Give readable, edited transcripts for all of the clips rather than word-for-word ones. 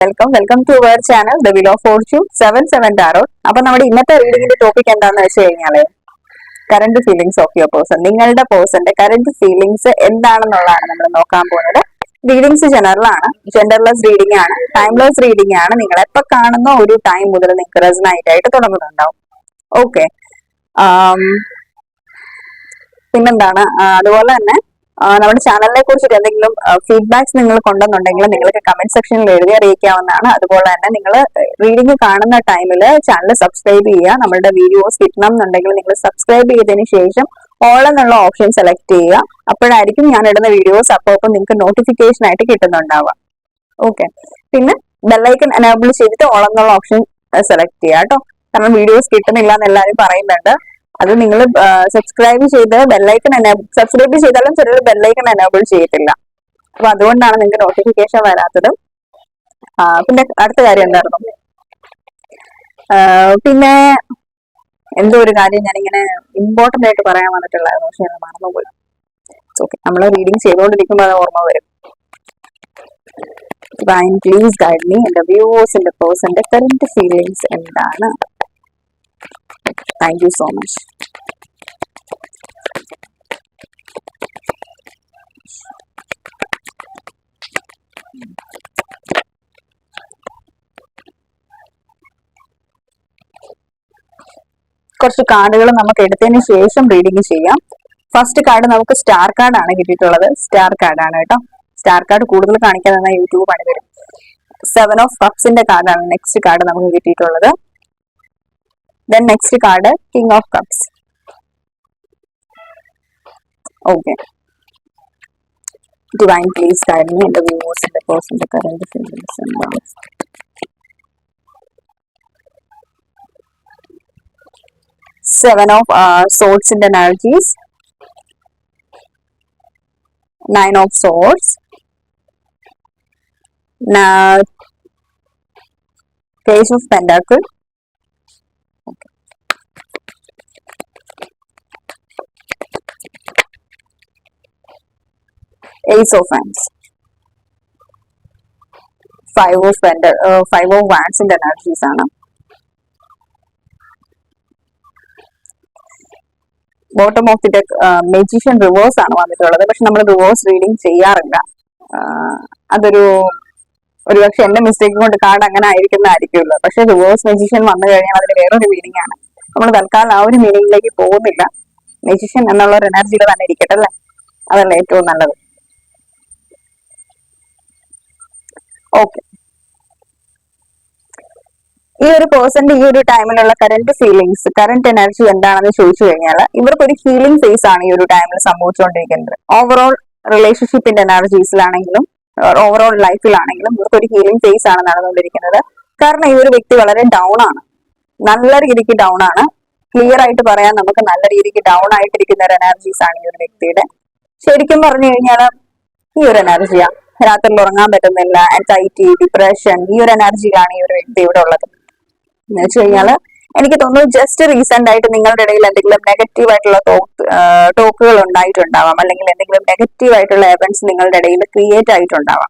Welcome to our channel the wheel of fortune 7 tarot. അപ്പൊ നമ്മുടെ ഇന്നത്തെ റീഡിങ്ങിന്റെ ടോപ്പിക് എന്താണെന്ന് വെച്ച് കഴിഞ്ഞാല് current feelings of your person. നിങ്ങളുടെ പേഴ്സന്റെ കറന്റ് ഫീലിംഗ്സ് എന്താണെന്നുള്ളതാണ് നമ്മൾ നോക്കാൻ പോകുന്നത്. റീഡിങ്സ് ജനറൽ ആണ്, ജെൻഡർലെസ് റീഡിംഗ് ആണ്, ടൈംലെസ് റീഡിംഗ് ആണ്. നിങ്ങൾ എപ്പോ കാണുന്ന ഒരു ടൈം മുതൽ നിങ്ങൾക്ക് റെസണേറ്റ് ആയിട്ട് തുടങ്ങുന്നുണ്ടാവും. ഓക്കെ, പിന്നെന്താണ്, അതുപോലെ തന്നെ നമ്മുടെ ചാനലിനെ കുറിച്ചിട്ട് എന്തെങ്കിലും ഫീഡ്ബാക്സ് നിങ്ങൾ കൊണ്ടെന്നുണ്ടെങ്കിൽ നിങ്ങൾക്ക് കമന്റ് സെക്ഷനിൽ എഴുതി അറിയിക്കാവുന്നതാണ്. അതുപോലെ തന്നെ നിങ്ങൾ റീഡിംഗ് കാണുന്ന ടൈമിൽ ചാനൽ സബ്സ്ക്രൈബ് ചെയ്യുക. നമ്മളുടെ വീഡിയോസ് കിട്ടണം എന്നുണ്ടെങ്കിൽ നിങ്ങൾ സബ്സ്ക്രൈബ് ചെയ്തതിന് ശേഷം ഓൾ എന്നുള്ള ഓപ്ഷൻ സെലക്ട് ചെയ്യുക. അപ്പോഴായിരിക്കും ഞാൻ ഇടുന്ന വീഡിയോസ് അപ്പോൾ നിങ്ങൾക്ക് നോട്ടിഫിക്കേഷൻ ആയിട്ട് കിട്ടുന്നുണ്ടാവുക. ഓക്കെ, പിന്നെ ബെല്ലൈക്കൺ എനേബിൾ ചെയ്തിട്ട് ഓൾ എന്നുള്ള ഓപ്ഷൻ സെലക്ട് ചെയ്യുക കേട്ടോ. കാരണം വീഡിയോസ് കിട്ടുന്നില്ല എന്ന് എല്ലാവരും പറയുന്നുണ്ട്. അത് നിങ്ങൾ സബ്സ്ക്രൈബ് ചെയ്ത് ബെല്ലൈക്കൺ സബ്സ്ക്രൈബ് ചെയ്താലും ചിലർ ബെല്ലൈക്കൺ എനേബിൾ ചെയ്യത്തില്ല. അപ്പൊ അതുകൊണ്ടാണ് നിങ്ങൾക്ക് നോട്ടിഫിക്കേഷൻ വരാത്തത്. പിന്നെ അടുത്ത കാര്യം എന്തായിരുന്നു, പിന്നെ എന്തോ ഒരു കാര്യം ഞാനിങ്ങനെ ഇമ്പോർട്ടന്റ് ആയിട്ട് പറയാൻ വന്നിട്ടുള്ളായിരുന്നു, പക്ഷെ അത് മറന്നുപോയി. ഓക്കെ, നമ്മൾ റീഡിങ് ചെയ്തുകൊണ്ടിരിക്കുമ്പോൾ അത് ഓർമ്മ വരും. Divine, please guide me and the viewers and the person's current feelings എന്താണ്. Thank you so much. കുറച്ച് കാർഡുകൾ നമുക്ക് എടുത്തതിന് ശേഷം റീഡിങ് ചെയ്യാം. ഫസ്റ്റ് കാർഡ് നമുക്ക് സ്റ്റാർ കാർഡ് ആണ് കിട്ടിയിട്ടുള്ളത്. സ്റ്റാർ കാർഡ് ആണ് കേട്ടോ. സ്റ്റാർ കാർഡ് കൂടുതൽ കാണിക്കാൻ തന്നെ യൂട്യൂബ് പണി തരും. 7 ഓഫ് കപ്സിന്റെ കാർഡാണ് നെക്സ്റ്റ് കാർഡ് നമുക്ക് കിട്ടിയിട്ടുള്ളത്. Then next card, King of Cups. Okay. Divine, please guide me and the viewers and the person, the current feelings and thoughts. Seven of Swords and energies. 9 of Swords. Now, Page of Pentacles. Ace of Wands. 5 of Wands in the energies ആണ്. Bottom of the deck magician reverse ആണ് വന്നിട്ടുള്ളത്. പക്ഷെ നമ്മൾ reverse reading ചെയ്യാറില്ല. ഒരുപക്ഷെ എന്റെ mistake കൊണ്ട് card അങ്ങനെ ആയിരിക്കുന്നതായിരിക്കുമല്ലോ. പക്ഷെ റിവേഴ്സ് മെജീഷ്യൻ വന്നു കഴിഞ്ഞാൽ അതിന് വേറൊരു മീനിങ് ആണ്. നമ്മൾ തൽക്കാലം ആ ഒരു മീനിങ്ങിലേക്ക് പോകുന്നില്ല. മെജീഷ്യൻ എന്നുള്ള ഒരു എനർജിയിൽ തന്നെ ഇരിക്കട്ടെ അല്ലേ, അതല്ലേ ഏറ്റവും നല്ലത്. ഓക്കെ, ഈ ഒരു പേഴ്സന്റെ ഈ ഒരു ടൈമിലുള്ള കറന്റ് ഫീലിങ്സ്, കറന്റ് എനർജി എന്താണെന്ന് ചോദിച്ചു കഴിഞ്ഞാൽ ഇവർക്കൊരു ഹീലിംഗ് ഫേസ് ആണ് ഈ ഒരു ടൈമിൽ സംഭവിച്ചുകൊണ്ടിരിക്കുന്നത്. ഓവറോൾ റിലേഷൻഷിപ്പിന്റെ എനർജീസിലാണെങ്കിലും ഓവറോൾ ലൈഫിലാണെങ്കിലും ഇവർക്കൊരു ഹീലിംഗ് ഫേസ് ആണ് നടന്നുകൊണ്ടിരിക്കുന്നത്. കാരണം ഈ ഒരു വ്യക്തി വളരെ ഡൗൺ ആണ്, നല്ല രീതിക്ക് ഡൗൺ ആണ്. ക്ലിയർ ആയിട്ട് പറയാൻ നമുക്ക് നല്ല രീതിക്ക് ഡൗൺ ആയിട്ടിരിക്കുന്ന ഒരു എനർജീസ് ആണ് ഈ ഒരു വ്യക്തിയുടെ. ശരിക്കും പറഞ്ഞു കഴിഞ്ഞാൽ ഈ ഒരു എനർജിയാ, രാത്രിയിൽ ഉറങ്ങാൻ പറ്റുന്നില്ല, ആൻസൈറ്റി, ഡിപ്രഷൻ, ഈ ഒരു എനർജിയിലാണ് ഈ ഒരു വ്യക്തി ഇവിടെ ഉള്ളത്. എന്ന് വെച്ച് കഴിഞ്ഞാല് എനിക്ക് തോന്നുന്നു ജസ്റ്റ് റീസെന്റ് ആയിട്ട് നിങ്ങളുടെ ഇടയിൽ എന്തെങ്കിലും നെഗറ്റീവ് ആയിട്ടുള്ള ടോക്കുകൾ ഉണ്ടായിട്ടുണ്ടാവാം, അല്ലെങ്കിൽ എന്തെങ്കിലും നെഗറ്റീവ് ആയിട്ടുള്ള എവന്റ്സ് നിങ്ങളുടെ ഇടയിൽ ക്രിയേറ്റ് ആയിട്ടുണ്ടാവാം.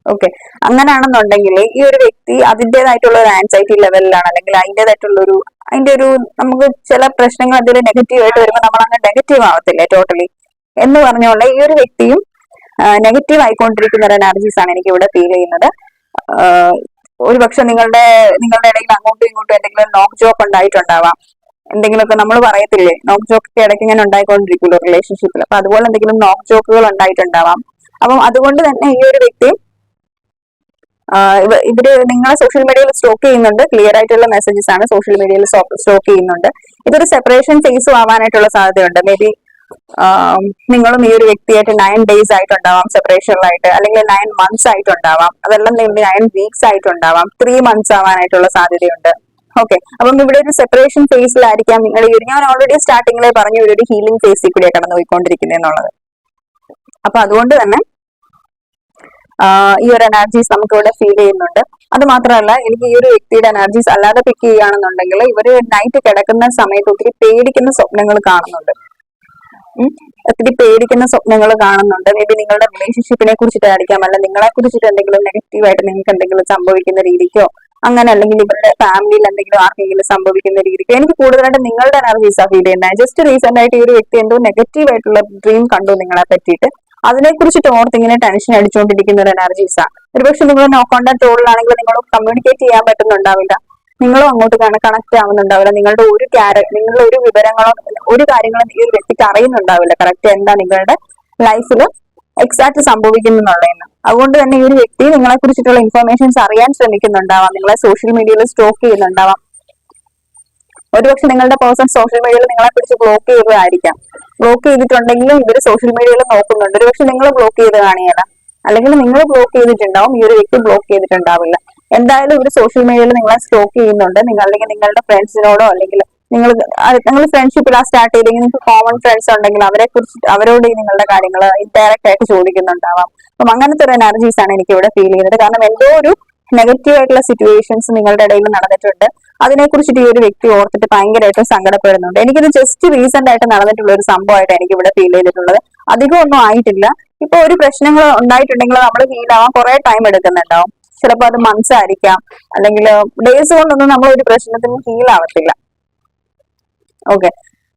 ഓക്കെ, അങ്ങനെയാണെന്നുണ്ടെങ്കിൽ ഈ ഒരു വ്യക്തി അതിൻ്റെതായിട്ടുള്ള ഒരു ആൻസൈറ്റി ലെവലിലാണ്, അല്ലെങ്കിൽ അതിന്റെ ഒരു നമുക്ക് ചില പ്രശ്നങ്ങൾ എന്തെങ്കിലും നെഗറ്റീവ് ആയിട്ട് വരുമ്പോൾ നമ്മൾ അങ്ങനെ നെഗറ്റീവ് ആവത്തില്ലേ ടോട്ടലി എന്ന് പറഞ്ഞുകൊണ്ട് ഈ ഒരു വ്യക്തിയും നെഗറ്റീവ് ആയിക്കൊണ്ടിരിക്കുന്ന ഒരു എനർജീസ് ആണ് എനിക്ക് ഇവിടെ ഫീൽ ചെയ്യുന്നത്. ഒരുപക്ഷെ നിങ്ങളുടെ ഇടയിൽ അങ്ങോട്ടും ഇങ്ങോട്ടും എന്തെങ്കിലും നോക്ക് ജോക്ക് ഉണ്ടായിട്ടുണ്ടാവാം. എന്തെങ്കിലുമൊക്കെ നമ്മൾ പറയത്തില്ലേ, നോക്ക് ജോക്ക് ഇടയ്ക്ക് ഇങ്ങനെ ഉണ്ടായിക്കൊണ്ടിരിക്കുമല്ലോ റിലേഷൻഷിപ്പിൽ. അപ്പൊ അതുപോലെ എന്തെങ്കിലും നോക്ക് ജോക്കുകൾ ഉണ്ടായിട്ടുണ്ടാവാം. അപ്പം അതുകൊണ്ട് തന്നെ ഈ ഒരു വ്യക്തി ഇവര് നിങ്ങളെ സോഷ്യൽ മീഡിയയിൽ സ്റ്റോക്ക് ചെയ്യുന്നുണ്ട്. ക്ലിയർ ആയിട്ടുള്ള മെസ്സേജസ് ആണ് സോഷ്യൽ മീഡിയയിൽ സ്റ്റോക്ക് ചെയ്യുന്നുണ്ട്. ഇതൊരു സെപ്പറേഷൻ ഫേസും ആവാനായിട്ടുള്ള സാധ്യതയുണ്ട്. മേ ബി നിങ്ങളും ഈ ഒരു വ്യക്തിയായിട്ട് 9 days ആയിട്ടുണ്ടാവാം സെപ്പറേഷനിലായിട്ട്, അല്ലെങ്കിൽ 9 months ആയിട്ടുണ്ടാവാം, അതെല്ലാം 9 weeks ആയിട്ടുണ്ടാവാം, 3 months ആവാനായിട്ടുള്ള സാധ്യതയുണ്ട്. ഓക്കെ, അപ്പം ഇവിടെ ഒരു സെപ്പറേഷൻ ഫേസിലായിരിക്കാം നിങ്ങൾ. ഞാൻ ഓൾറെഡി സ്റ്റാർട്ടിങ്ങിലെ പറഞ്ഞു ഒരു ഹീലിംഗ് ഫേസിൽ കൂടെ കടന്നു പോയിക്കൊണ്ടിരിക്കുന്നത്. അപ്പൊ അതുകൊണ്ട് തന്നെ ഈ ഒരു എനർജീസ് നമുക്ക് ഇവിടെ ഫീൽ ചെയ്യുന്നുണ്ട്. അത് മാത്രമല്ല, എനിക്ക് ഈ ഒരു വ്യക്തിയുടെ എനർജീസ് അല്ലാതെ പിക്ക് ചെയ്യുകയാണെന്നുണ്ടെങ്കിൽ ഇവര് നൈറ്റ് കിടക്കുന്ന സമയത്ത് ഒത്തിരി പേടിക്കുന്ന സ്വപ്നങ്ങൾ കാണുന്നുണ്ട്. ഒത്തിരി പേടിക്കുന്ന സ്വപ്നങ്ങൾ കാണുന്നുണ്ട്. മേ ബി നിങ്ങളുടെ റിലേഷൻഷിപ്പിനെ കുറിച്ചിട്ടായിരിക്കാം, അല്ല നിങ്ങളെ കുറിച്ചിട്ട് എന്തെങ്കിലും നെഗറ്റീവായിട്ട് നിങ്ങൾക്ക് എന്തെങ്കിലും സംഭവിക്കുന്ന രീതിക്കോ, അങ്ങനെ അല്ലെങ്കിൽ ഇവരുടെ ഫാമിലിയിൽ എന്തെങ്കിലും ആർക്കെങ്കിലും സംഭവിക്കുന്ന രീതിക്കോ. എനിക്ക് കൂടുതലായിട്ട് നിങ്ങളുടെ എനർജീസാ ഫീൽ ചെയ്യുന്നത്. ജസ്റ്റ് റീസെന്റ് ആയിട്ട് ഈ ഒരു വ്യക്തി എന്തോ നെഗറ്റീവ് ആയിട്ടുള്ള ഡ്രീം കണ്ടു നിങ്ങളെ പറ്റിയിട്ട്, അതിനെ കുറിച്ചിട്ട് ഓർത്ത് ഇങ്ങനെ ടെൻഷൻ അടിച്ചുകൊണ്ടിരിക്കുന്ന ഒരു എനർജീസാ. ഒരുപക്ഷെ നിങ്ങൾ നോ കോണ്ടാക്ട് റോളിലാണെങ്കിൽ നിങ്ങൾ കമ്മ്യൂണിക്കേറ്റ് ചെയ്യാൻ പറ്റുന്നുണ്ടാവില്ല, നിങ്ങളും അങ്ങോട്ട് കണക്ട് ആവുന്നുണ്ടാവില്ല, നിങ്ങളുടെ ഒരു വിവരങ്ങളോ ഒരു കാര്യങ്ങളും ഈ ഒരു വ്യക്തിക്ക് അറിയുന്നുണ്ടാവില്ല കറക്റ്റ് എന്താ നിങ്ങളുടെ ലൈഫിൽ എക്സാക്ട് സംഭവിക്കുന്നുള്ളതെന്ന്. അതുകൊണ്ട് തന്നെ ഈ ഒരു വ്യക്തി നിങ്ങളെ കുറിച്ചിട്ടുള്ള ഇൻഫർമേഷൻസ് അറിയാൻ ശ്രമിക്കുന്നുണ്ടാവാം, നിങ്ങളെ സോഷ്യൽ മീഡിയയിൽ സ്റ്റോക്ക് ചെയ്യുന്നുണ്ടാവാം. ഒരുപക്ഷെ നിങ്ങളുടെ പേഴ്സൺ സോഷ്യൽ മീഡിയയിൽ നിങ്ങളെ കുറിച്ച് ബ്ലോക്ക് ചെയ്തതായിരിക്കാം. ബ്ലോക്ക് ചെയ്തിട്ടുണ്ടെങ്കിലും ഇവര് സോഷ്യൽ മീഡിയയിൽ നോക്കുന്നുണ്ട്. ഒരുപക്ഷെ നിങ്ങൾ ബ്ലോക്ക് ചെയ്ത് കാണിയല്ല, അല്ലെങ്കിൽ നിങ്ങൾ ബ്ലോക്ക് ചെയ്തിട്ടുണ്ടാവും, ഈ ഒരു വ്യക്തി ബ്ലോക്ക് ചെയ്തിട്ടുണ്ടാവില്ല. എന്തായാലും ഇവർ സോഷ്യൽ മീഡിയയിൽ നിങ്ങളെ സ്റ്റോക്ക് ചെയ്യുന്നുണ്ട്. നിങ്ങൾ അല്ലെങ്കിൽ നിങ്ങളുടെ ഫ്രണ്ട്സിനോടോ അല്ലെങ്കിൽ നിങ്ങൾ ഫ്രണ്ട്ഷിപ്പ് സ്റ്റാർട്ട് ചെയ്തെങ്കിൽ നിങ്ങൾക്ക് കോമൺ ഫ്രണ്ട്സ് ഉണ്ടെങ്കിൽ അവരോട് ഈ നിങ്ങളുടെ കാര്യങ്ങൾ ഇൻഡയറക്റ്റ് ആയിട്ട് ചോദിക്കുന്നുണ്ടാവാം. അപ്പം അങ്ങനത്തെ ഒരു എനർജീസ് ആണ് എനിക്ക് ഇവിടെ ഫീൽ ചെയ്യുന്നത്. കാരണം എന്തോ ഒരു നെഗറ്റീവ് ആയിട്ടുള്ള സിറ്റുവേഷൻസ് നിങ്ങളുടെ ഇടയിൽ നടന്നിട്ടുണ്ട്. അതിനെക്കുറിച്ചിട്ട് ഈ ഒരു വ്യക്തി ഓർത്തിട്ട് ഭയങ്കരമായിട്ട് സങ്കടപ്പെടുന്നുണ്ട്. എനിക്കിത് ജസ്റ്റ് റീസെന്റ് ആയിട്ട് നടന്നിട്ടുള്ള ഒരു സംഭവമായിട്ട് എനിക്ക് ഇവിടെ ഫീൽ ചെയ്തിട്ടുള്ളത്. അധികം ഒന്നും ആയിട്ടില്ല. ഇപ്പൊ ഒരു പ്രശ്നങ്ങൾ ഉണ്ടായിട്ടുണ്ടെങ്കിൽ നമ്മൾ ഹീൽ ആവാൻ കുറെ ടൈം എടുക്കുന്നുണ്ടാവും. ചിലപ്പോൾ അത് മന്ത്സ് ആയിരിക്കാം, അല്ലെങ്കിൽ ഡേയ്സ് കൊണ്ടൊന്നും നമ്മൾ ഒരു പ്രശ്നത്തിന് ഹീൽ ആവത്തില്ല. ഓക്കെ,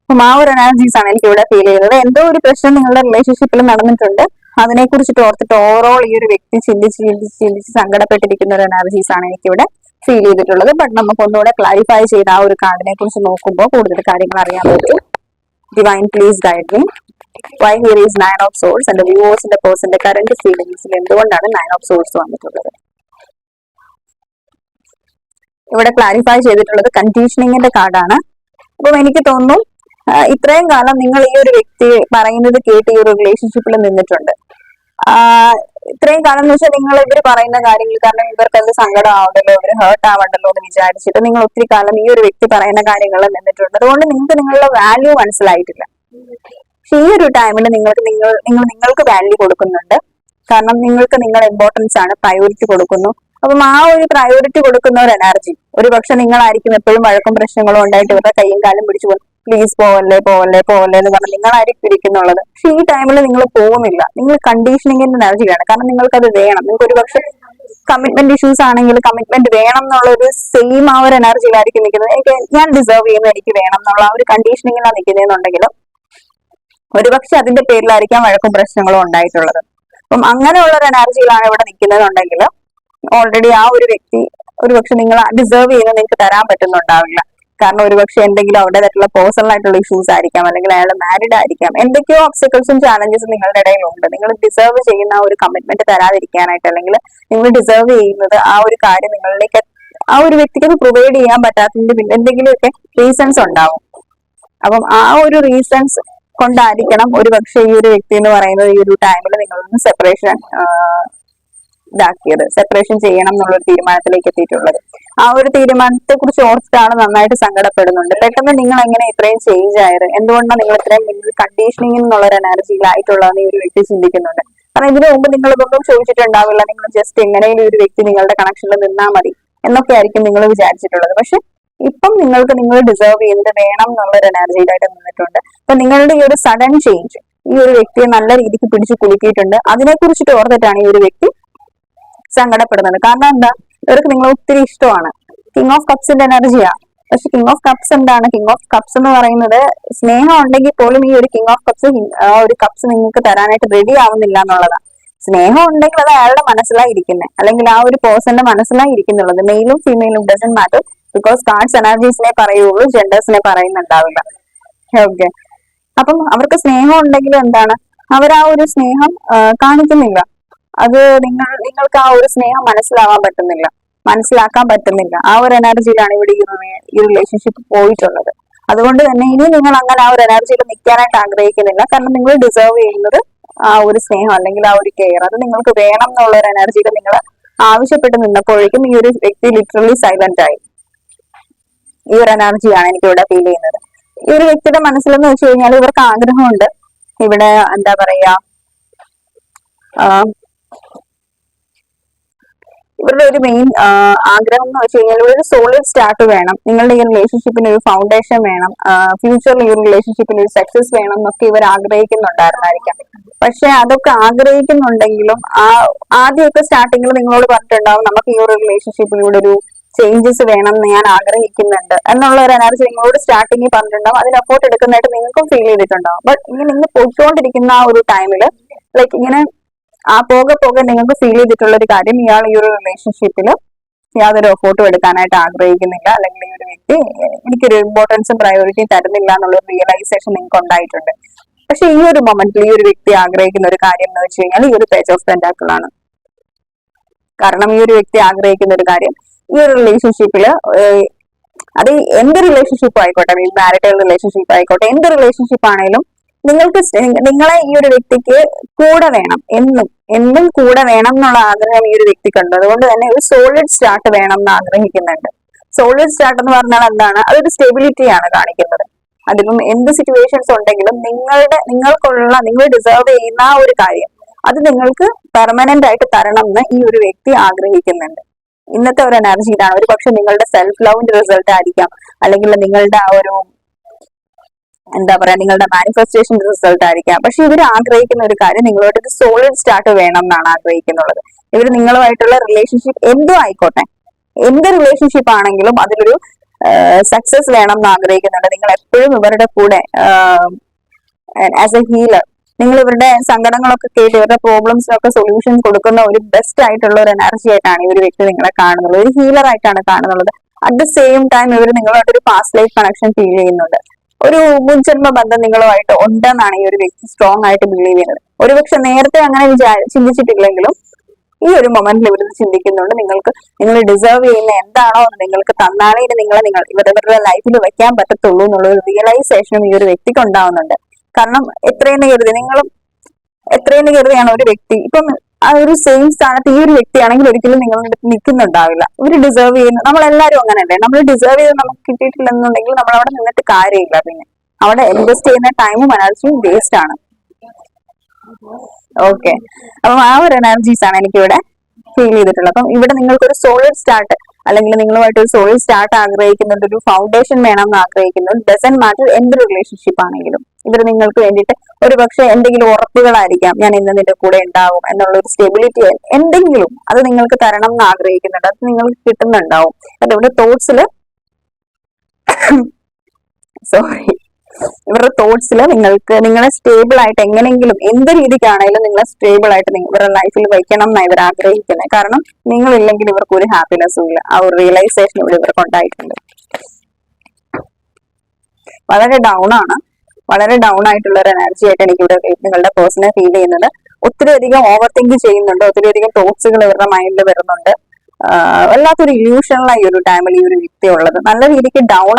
അപ്പം ആ ഒരു എനർജീസ് ആണ് എനിക്ക് ഇവിടെ ഫീൽ ചെയ്യുന്നത്. എന്തോ ഒരു പ്രശ്നം നിങ്ങളുടെ റിലേഷൻഷിപ്പിൽ നടന്നിട്ടുണ്ട്, അതിനെ കുറിച്ചിട്ട് ഓർത്തിട്ട് ഓവറോൾ ഈ ഒരു വ്യക്തി ചിന്തിച്ച് സങ്കടപ്പെട്ടിരിക്കുന്ന ഒരു എനർജീസ് ആണ് എനിക്കിവിടെ ഫീൽ ചെയ്തിട്ടുള്ളത്. ബട്ട് നമുക്ക് ഒന്നുകൂടെ ക്ലാരിഫൈ ചെയ്ത് ആ ഒരു കാർഡിനെ കുറിച്ച് നോക്കുമ്പോൾ കൂടുതൽ കാര്യങ്ങൾ അറിയാൻ പറ്റും. Divine please guide me why here is 9 of souls and വ്യൂവേഴ്സിന്റെ പേഴ്സന്റെ കറന്റ് ഫീലിംഗ്സിൽ എന്തുകൊണ്ടാണ് 9 ഓഫ് സോൾസ് വന്നിട്ടുള്ളത്. ഇവിടെ ക്ലാരിഫൈ ചെയ്തിട്ടുള്ളത് കണ്ടീഷനിങ്ങിന്റെ കാർഡാണ്. അപ്പം എനിക്ക് തോന്നുന്നു ഇത്രയും കാലം നിങ്ങൾ ഈ ഒരു വ്യക്തി പറയുന്നത് കേട്ട് ഈ ഒരു റിലേഷൻഷിപ്പിൽ നിന്നിട്ടുണ്ട്. ഇത്രയും കാലം എന്ന് വെച്ചാൽ നിങ്ങൾ ഇവർ പറയുന്ന കാര്യങ്ങൾ, കാരണം ഇവർക്ക് അത് സങ്കടം ആവണ്ടല്ലോ, ഇവർ ഹേർട്ട് ആവണ്ടല്ലോ എന്ന് വിചാരിച്ചിട്ട് നിങ്ങൾ ഒത്തിരി കാലം ഈ ഒരു വ്യക്തി പറയുന്ന കാര്യങ്ങൾ നിന്നിട്ടുണ്ട്. അതുകൊണ്ട് നിങ്ങൾക്ക് നിങ്ങളുടെ വാല്യൂ മനസ്സിലായിട്ടില്ല. പക്ഷെ ഈ ഒരു ടൈമിൽ നിങ്ങൾക്ക് വാല്യൂ കൊടുക്കുന്നുണ്ട്. കാരണം നിങ്ങൾക്ക് നിങ്ങളുടെ ഇമ്പോർട്ടൻസ് ആണ്, പ്രയോറിറ്റി കൊടുക്കുന്നു. അപ്പം ആ ഒരു പ്രയോറിറ്റി കൊടുക്കുന്ന ഒരു എനർജി, ഒരു പക്ഷെ നിങ്ങളായിരിക്കും എപ്പോഴും വഴക്കും പ്രശ്നങ്ങളും ഉണ്ടായിട്ട് ഇവരുടെ കയ്യും കാലും പിടിച്ചു പോകും, പ്ലീസ് പോവല്ലേ പോവല്ലേ പോവല്ലേ എന്ന് പറഞ്ഞ് നിങ്ങളായിരിക്കും ഇരിക്കുന്നുള്ളത്. പക്ഷെ ഈ ടൈമിൽ നിങ്ങൾ പോകുന്നില്ല, നിങ്ങൾ കണ്ടീഷനിങ്ങിന്റെ എനർജിയാണ്. കാരണം നിങ്ങൾക്ക് അത് വേണം. നിങ്ങൾക്ക് ഒരു പക്ഷെ കമ്മിറ്റ്മെന്റ് ഇഷ്യൂസ് ആണെങ്കിൽ കമ്മിറ്റ്മെന്റ് വേണം എന്നുള്ള ഒരു സെയിം ആ ഒരു എനർജിയിലായിരിക്കും നിൽക്കുന്നത്. ഞാൻ ഡിസേർവ് ചെയ്യുന്നത് എനിക്ക് വേണം എന്നുള്ള ആ ഒരു കണ്ടീഷനിങ്ങിലാണ് നിൽക്കുന്നതെന്നുണ്ടെങ്കിലും ഒരുപക്ഷെ അതിന്റെ പേരിലായിരിക്കാം വഴക്കും പ്രശ്നങ്ങളും ഉണ്ടായിട്ടുള്ളത്. അപ്പം അങ്ങനെയുള്ള ഒരു എനർജിയിലാണ് ഇവിടെ നിൽക്കുന്നതെന്നുണ്ടെങ്കിൽ ഓൾറെഡി ആ ഒരു വ്യക്തി ഒരുപക്ഷെ നിങ്ങൾ ഡിസേർവ് ചെയ്യുന്നത് നിങ്ങൾക്ക് തരാൻ പറ്റുന്നുണ്ടാവില്ല. കാരണം ഒരുപക്ഷെ എന്തെങ്കിലും അവരുടേതായിട്ടുള്ള പേഴ്സണൽ ആയിട്ടുള്ള ഇഷ്യൂസ് ആയിരിക്കാം, അല്ലെങ്കിൽ അയാൾ മാരിഡ് ആയിരിക്കാം, എന്തൊക്കെയോ ഒബ്സ്റ്റക്കിൾസും ചാലഞ്ചസും നിങ്ങളുടെ ഇടയിലുണ്ട്. നിങ്ങൾ ഡിസേർവ് ചെയ്യുന്ന ആ ഒരു കമ്മിറ്റ്മെന്റ് തരാതിരിക്കാനായിട്ട്, അല്ലെങ്കിൽ നിങ്ങൾ ഡിസേർവ് ചെയ്യുന്നത് ആ ഒരു കാര്യം നിങ്ങളിലേക്ക് ആ ഒരു വ്യക്തിക്ക് പ്രൊവൈഡ് ചെയ്യാൻ പറ്റാത്തതിന്റെ പിന്നെ എന്തെങ്കിലുമൊക്കെ റീസൺസ് ഉണ്ടാവും. അപ്പം ആ ഒരു റീസൺസ് കൊണ്ടായിരിക്കണം ഒരുപക്ഷെ ഈ ഒരു വ്യക്തി എന്ന് പറയുന്നത് ഈ ഒരു ടൈമിൽ നിങ്ങളൊന്ന് സെപ്പറേഷൻ ചെയ്യണം എന്നുള്ളൊരു തീരുമാനത്തിലേക്ക് എത്തിയിട്ടുള്ളത്. ആ ഒരു തീരുമാനത്തെ കുറിച്ച് ഓർത്തിട്ടാണ് നന്നായിട്ട് സങ്കടപ്പെടുന്നുണ്ട്. പെട്ടെന്ന് നിങ്ങൾ എങ്ങനെ ഇത്രയും ചേഞ്ച് ആയത്, എന്തുകൊണ്ടാണ് നിങ്ങൾ ഇത്രയും കണ്ടീഷനിങ് എന്നുള്ള ഒരു എനർജിയിലായിട്ടുള്ളതെന്ന് ഈ ഒരു വ്യക്തി ചിന്തിക്കുന്നുണ്ട്. കാരണം ഇതിനു മുമ്പ് നിങ്ങൾ ഇതൊന്നും ചോദിച്ചിട്ടുണ്ടാവില്ല, നിങ്ങൾ ജസ്റ്റ് എങ്ങനെയും ഒരു വ്യക്തി നിങ്ങളുടെ കണക്ഷനിൽ നിന്നാൽ മതി എന്നൊക്കെ ആയിരിക്കും നിങ്ങൾ വിചാരിച്ചിട്ടുള്ളത്. പക്ഷെ ഇപ്പം നിങ്ങൾ ഡിസേർവ് ചെയ്യുന്നത് വേണം എന്നുള്ളൊരു എനർജിയിലായിട്ട് നിന്നിട്ടുണ്ട്. അപ്പൊ നിങ്ങളുടെ ഈ ഒരു സഡൻ ചേഞ്ച് ഈ ഒരു വ്യക്തിയെ നല്ല രീതിക്ക് പിടിച്ചു കുലുക്കിയിട്ടുണ്ട്. അതിനെ കുറിച്ചിട്ട് ഓർത്തിട്ടാണ് ഈ ഒരു വ്യക്തി സങ്കടപ്പെടുന്നത്. കാരണം എന്താ, ഇവർക്ക് നിങ്ങളെ ഒത്തിരി ഇഷ്ടമാണ്. കിങ് ഓഫ് കപ്സിന്റെ എനർജിയാണ്. പക്ഷെ കിങ് ഓഫ് കപ്സ് എന്താണ്? കിങ് ഓഫ് കപ്സ് എന്ന് പറയുന്നത് സ്നേഹം ഉണ്ടെങ്കിൽ പോലും ഈ ഒരു കിങ് ഓഫ് കപ്സ് ആ ഒരു കപ്സ് നിങ്ങൾക്ക് തരാനായിട്ട് റെഡി ആവുന്നില്ല എന്നുള്ളതാണ്. സ്നേഹം ഉണ്ടെങ്കിൽ അത് അയാളുടെ മനസ്സിലായി ഇരിക്കുന്നത്, അല്ലെങ്കിൽ ആ ഒരു പേഴ്സന്റെ മനസ്സിലായി ഇരിക്കുന്നുള്ളത്. മെയിലും ഫീമെയിലും ഡസന്റ് മാറ്റർ, ബിക്കോസ് കാർഡ്സ് എനർജീസിനെ പറയുള്ളൂ, ജെൻഡേഴ്സിനെ പറയുന്നുണ്ടാവില്ല. ഓക്കെ, അപ്പം അവർക്ക് സ്നേഹം ഉണ്ടെങ്കിലും എന്താണ്, അവർ ആ ഒരു സ്നേഹം കാണിക്കുന്നില്ല. അത് നിങ്ങൾക്ക് ആ ഒരു സ്നേഹം മനസ്സിലാക്കാൻ പറ്റുന്നില്ല. ആ ഒരു എനർജിയിലാണ് ഇവിടെ ഈ റിലേഷൻഷിപ്പ് പോയിട്ടുള്ളത്. അതുകൊണ്ട് തന്നെ ഇനി നിങ്ങൾ അങ്ങനെ ആ ഒരു എനർജിയിൽ നിൽക്കാനായിട്ട് ആഗ്രഹിക്കുന്നില്ല. കാരണം നിങ്ങൾ ഡിസേർവ് ചെയ്യുന്നത് ആ ഒരു സ്നേഹം അല്ലെങ്കിൽ ആ ഒരു കെയർ, അത് നിങ്ങൾക്ക് വേണം എന്നുള്ള ഒരു എനർജിയിൽ നിങ്ങൾ ആവശ്യപ്പെട്ട് നിന്നപ്പോഴേക്കും ഈ ഒരു വ്യക്തി ലിറ്ററലി സൈലന്റ് ആയി. ഈ ഒരു എനർജിയാണ് എനിക്ക് ഇവിടെ ഫീൽ ചെയ്യുന്നത്. ഈ ഒരു വ്യക്തിയുടെ മനസ്സിലെന്ന് വെച്ച് കഴിഞ്ഞാൽ ഇവർക്ക് ആഗ്രഹമുണ്ട്, ഇവിടെ എന്താ പറയാ, ഇവരുടെ ഒരു മെയിൻ ആഗ്രഹം എന്ന് വെച്ച് കഴിഞ്ഞാൽ ഒരു സോളിഡ് സ്റ്റാർട്ട് വേണം, നിങ്ങളുടെ ഈ റിലേഷൻഷിപ്പിന് ഒരു ഫൗണ്ടേഷൻ വേണം, ഫ്യൂച്ചറിൽ ഈ റിലേഷൻഷിപ്പിന് ഒരു സക്സസ് വേണം എന്നൊക്കെ ഇവർ ആഗ്രഹിക്കുന്നുണ്ടായിരുന്നായിരിക്കാം. പക്ഷെ അതൊക്കെ ആഗ്രഹിക്കുന്നുണ്ടെങ്കിലും ആദ്യമൊക്കെ സ്റ്റാർട്ടിങ്ങിൽ നിങ്ങളോട് പറഞ്ഞിട്ടുണ്ടാവും നമുക്ക് ഈ ഒരു റിലേഷൻഷിപ്പിലൂടെ ഒരു ചേഞ്ചസ് വേണം എന്ന് ഞാൻ ആഗ്രഹിക്കുന്നുണ്ട് എന്നുള്ള ഒരു എനർജി നിങ്ങളോട് സ്റ്റാർട്ടിങ്ങിൽ പറഞ്ഞിട്ടുണ്ടാവും. അതിന് എഫോർട്ട് എടുക്കുന്നതായിട്ട് നിങ്ങൾക്കും ഫീൽ ചെയ്തിട്ടുണ്ടാവും. ബട്ട് ഇങ്ങനെ ഇന്ന് പോയിക്കൊണ്ടിരിക്കുന്ന ആ ഒരു ടൈമിൽ ലൈക്ക് ഇങ്ങനെ പോകെ പോകെ നിങ്ങൾക്ക് ഫീൽ ചെയ്തിട്ടുള്ള ഒരു കാര്യം, ഇയാൾ ഈ ഒരു റിലേഷൻഷിപ്പിൽ യാതൊരു എഫോർട്ടും എടുക്കാനായിട്ട് ആഗ്രഹിക്കുന്നില്ല, അല്ലെങ്കിൽ ഈ ഒരു വ്യക്തി എനിക്കൊരു ഇമ്പോർട്ടൻസും പ്രയോറിറ്റിയും തരുന്നില്ല എന്നുള്ള റിയലൈസേഷൻ നിങ്ങൾക്ക് ഉണ്ടായിട്ടുണ്ട്. പക്ഷെ ഈ ഒരു മൊമെന്റിൽ ഈ ഒരു വ്യക്തി ആഗ്രഹിക്കുന്ന ഒരു കാര്യം എന്ന് വെച്ച് കഴിഞ്ഞാൽ ഈ ഒരു പേജ് ഓഫ് പെന്റാക്കിൾ ആണ്. കാരണം ഈ ഒരു വ്യക്തി ആഗ്രഹിക്കുന്ന ഒരു കാര്യം, ഈ ഒരു റിലേഷൻഷിപ്പില് അത് എന്ത് റിലേഷൻഷിപ്പ് ആയിക്കോട്ടെ, മാരിറ്റൽ റിലേഷൻഷിപ്പ് ആയിക്കോട്ടെ, എന്ത് റിലേഷൻഷിപ്പ് ആണെങ്കിലും നിങ്ങളെ ഈ ഒരു വ്യക്തിക്ക് കൂടെ വേണം, എന്നും കൂടെ വേണം എന്നുള്ള ആഗ്രഹം ഈ ഒരു വ്യക്തിക്കുണ്ട്. അതുകൊണ്ട് തന്നെ ഒരു സോളിഡ് സ്റ്റാർട്ട് വേണം എന്ന് ആഗ്രഹിക്കുന്നുണ്ട്. സോളിഡ് സ്റ്റാർട്ട് എന്ന് പറഞ്ഞാൽ എന്താണ്? അതൊരു സ്റ്റെബിലിറ്റിയാണ് കാണിക്കുന്നത്. അതിലും എന്ത് സിറ്റുവേഷൻസ് ഉണ്ടെങ്കിലും നിങ്ങൾ ഡിസേർവ് ചെയ്യുന്ന ആ ഒരു കാര്യം അത് നിങ്ങൾക്ക് പെർമനന്റ് ആയിട്ട് തരണം എന്ന് ഈ ഒരു വ്യക്തി ആഗ്രഹിക്കുന്നുണ്ട്. ഇന്നത്തെ ഒരു എനർജി ഇതാണ്. ഒരു പക്ഷെ നിങ്ങളുടെ സെൽഫ് ലവിന്റെ റിസൾട്ട് ആയിരിക്കാം, അല്ലെങ്കിൽ നിങ്ങളുടെ ആ ഒരു എന്താ പറയാ നിങ്ങളുടെ മാനിഫെസ്റ്റേഷൻ റിസൾട്ട് ആയിരിക്കാം. പക്ഷെ ഇവർ ആഗ്രഹിക്കുന്ന ഒരു കാര്യം നിങ്ങളോട് ഒരു സോളിഡ് സ്റ്റാർട്ട് വേണം എന്നാണ് ആഗ്രഹിക്കുന്നുള്ളത്. ഇവർ നിങ്ങളുമായിട്ടുള്ള റിലേഷൻഷിപ്പ് എന്തും ആയിക്കോട്ടെ, എന്ത് റിലേഷൻഷിപ്പ് ആണെങ്കിലും അതിലൊരു സക്സസ് വേണം എന്ന് ആഗ്രഹിക്കുന്നുണ്ട്. നിങ്ങൾ എപ്പോഴും ഇവരുടെ കൂടെ ആസ് എ ഹീലർ, നിങ്ങൾ ഇവരുടെ സങ്കടങ്ങളൊക്കെ കേട്ട് ഇവരുടെ പ്രോബ്ലംസിനൊക്കെ സൊല്യൂഷൻ കൊടുക്കുന്ന ഒരു ബെസ്റ്റ് ആയിട്ടുള്ള ഒരു എനർജി ആയിട്ടാണ് ഈ ഒരു വ്യക്തി നിങ്ങളെ കാണുന്നത്, ഒരു ഹീലർ ആയിട്ടാണ് കാണുന്നത്. അറ്റ് ദ സെയിം ടൈം ഇവർ നിങ്ങളുമായിട്ട് ഒരു പാസ്റ്റ് ലൈഫ് കണക്ഷൻ ഫീൽ ചെയ്യുന്നുണ്ട്. ഒരു മുൻജന്മ ബന്ധം നിങ്ങളുമായിട്ട് ഉണ്ടെന്നാണ് ഈ ഒരു വ്യക്തി സ്ട്രോങ് ആയിട്ട് ബിലീവ് ചെയ്യുന്നത്. ഒരുപക്ഷെ നേരത്തെ അങ്ങനെ ചിന്തിച്ചിട്ടില്ലെങ്കിലും ഈ ഒരു മൊമെന്റിൽ ഇവർ ചിന്തിക്കുന്നുണ്ട്. നിങ്ങൾ ഡിസേർവ് ചെയ്യുന്ന എന്താണോ അത് നിങ്ങൾക്ക് തന്നാലേ ഇവരുടെ ലൈഫിൽ വെക്കാൻ പറ്റത്തുള്ളൂ എന്നുള്ള ഒരു റിയലൈസേഷനും ഈ ഒരു വ്യക്തിക്ക് ഉണ്ടാവുന്നുണ്ട്. കാരണം എത്രയെന്ന് കരുതിയാണ് ഒരു വ്യക്തി ഇപ്പം ആ ഒരു സെയിം സ്ഥാനത്ത് ഈ ഒരു വ്യക്തിയാണെങ്കിൽ ഒരിക്കലും നിങ്ങളുടെ അടുത്ത് നിൽക്കുന്നുണ്ടാവില്ല. ഇവർ ഡിസേർവ് ചെയ്യുന്ന, നമ്മളെല്ലാരും അങ്ങനെയല്ലേ, നമ്മൾ ഡിസേർവ് ചെയ്ത് നമുക്ക് കിട്ടിയിട്ടില്ലെന്നുണ്ടെങ്കിൽ നമ്മൾ അവിടെ നിന്നിട്ട് കാര്യമില്ല. പിന്നെ അവിടെ ഇൻവെസ്റ്റ് ചെയ്യുന്ന ടൈമും എനർജിയും വേസ്റ്റ് ആണ്. ഓക്കെ, അപ്പം ആ ഒരു എനർജീസ് ആണ് എനിക്കിവിടെ ഫീൽ ചെയ്തിട്ടുള്ളത്. അപ്പം ഇവിടെ നിങ്ങൾക്ക് ഒരു സോളിഡ് സ്റ്റാർട്ട്, അല്ലെങ്കിൽ നിങ്ങളുമായിട്ട് ഒരു സോളിഡ് സ്റ്റാർട്ട് ആഗ്രഹിക്കുന്നുണ്ട്, ഒരു ഫൗണ്ടേഷൻ വേണം എന്ന് ആഗ്രഹിക്കുന്നുണ്ട്. ഡസന്റ് മാറ്റർ എന്ത് റിലേഷൻഷിപ്പ് ആണെങ്കിലും ഇവർ നിങ്ങൾക്ക് വേണ്ടിയിട്ട് ഒരു പക്ഷെ എന്തെങ്കിലും ഉറപ്പുകളായിരിക്കാം, ഞാൻ ഇന്ന് നിന്റെ കൂടെ ഉണ്ടാവും എന്നുള്ള ഒരു സ്റ്റെബിലിറ്റി, എന്തെങ്കിലും അത് നിങ്ങൾക്ക് തരണം എന്ന് ആഗ്രഹിക്കുന്നുണ്ട്. അത് നിങ്ങൾക്ക് കിട്ടുന്നുണ്ടാവും. അതിവിടെ തോട്ട്സിൽ ഇവരുടെ തോട്ട്സിൽ നിങ്ങളെ സ്റ്റേബിൾ ആയിട്ട് എങ്ങനെയെങ്കിലും എന്ത് രീതിക്കാണെങ്കിലും നിങ്ങളെ സ്റ്റേബിൾ ആയിട്ട് ഇവരുടെ ലൈഫിൽ വയ്ക്കണം എന്നാണ് ഇവർ ആഗ്രഹിക്കുന്നത്. കാരണം നിങ്ങളില്ലെങ്കിൽ ഇവർക്ക് ഒരു ഹാപ്പിനെസ്സും ഇല്ല. ആ ഒരു റിയലൈസേഷൻ ഇവിടെ ഇവർക്ക് ഉണ്ടായിട്ടുണ്ട്. വളരെ ഡൗൺ ആയിട്ടുള്ള ഒരു എനർജി ആയിട്ട് എനിക്ക് ഇവിടെ നിങ്ങളുടെ പേഴ്സണെ ഫീൽ ചെയ്യുന്നത്. ഒത്തിരി അധികം ഓവർ തിങ്ക് ചെയ്യുന്നുണ്ട്, ഒത്തിരി അധികം തോട്ട്സുകൾ ഇവരുടെ മൈൻഡിൽ വരുന്നുണ്ട്. വല്ലാത്തൊരു ഇല്യൂഷനിലായി ഒരു ടൈമിൽ ഈ ഒരു വ്യക്തി ഉള്ളത്. നല്ല രീതിക്ക് ഡൗൺ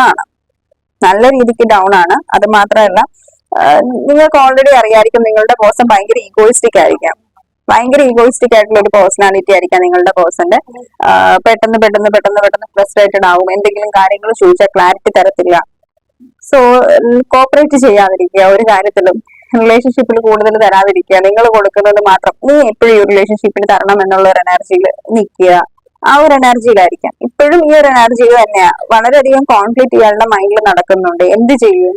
ആണ്. അത് മാത്രമല്ല, നിങ്ങൾക്ക് ഓൾറെഡി അറിയായിരിക്കും നിങ്ങളുടെ പേഴ്സൺ ഭയങ്കര ഈഗോയിസ്റ്റിക് ആയിട്ടുള്ള ഒരു പേഴ്സണാലിറ്റി ആയിരിക്കാം നിങ്ങളുടെ പേഴ്സന്റെ. പെട്ടെന്ന് ഫ്രസ്ട്രേറ്റഡ് ആവും. എന്തെങ്കിലും കാര്യങ്ങൾ ചോദിച്ചാൽ ക്ലാരിറ്റി തരത്തില്ല. സോ കോപ്പറേറ്റ് ചെയ്യാതിരിക്കുക, ഒരു കാര്യത്തിലും റിലേഷൻഷിപ്പിൽ കൂടുതൽ തരാതിരിക്കുക. നിങ്ങൾ കൊടുക്കുന്നത് മാത്രം നീ എപ്പോഴും ഈ റിലേഷൻഷിപ്പിന് തരണം എന്നുള്ള ഒരു എനർജിയിൽ നിൽക്കുക. ആ ഒരു എനർജിയിലായിരിക്കാം ഇപ്പോഴും. ഈ ഒരു എനർജിയിൽ തന്നെയാ വളരെയധികം കോൺഫ്ലിക്റ്റ് ഇയാളുടെ മൈൻഡിൽ നടക്കുന്നുണ്ട്. എന്ത് ചെയ്യും,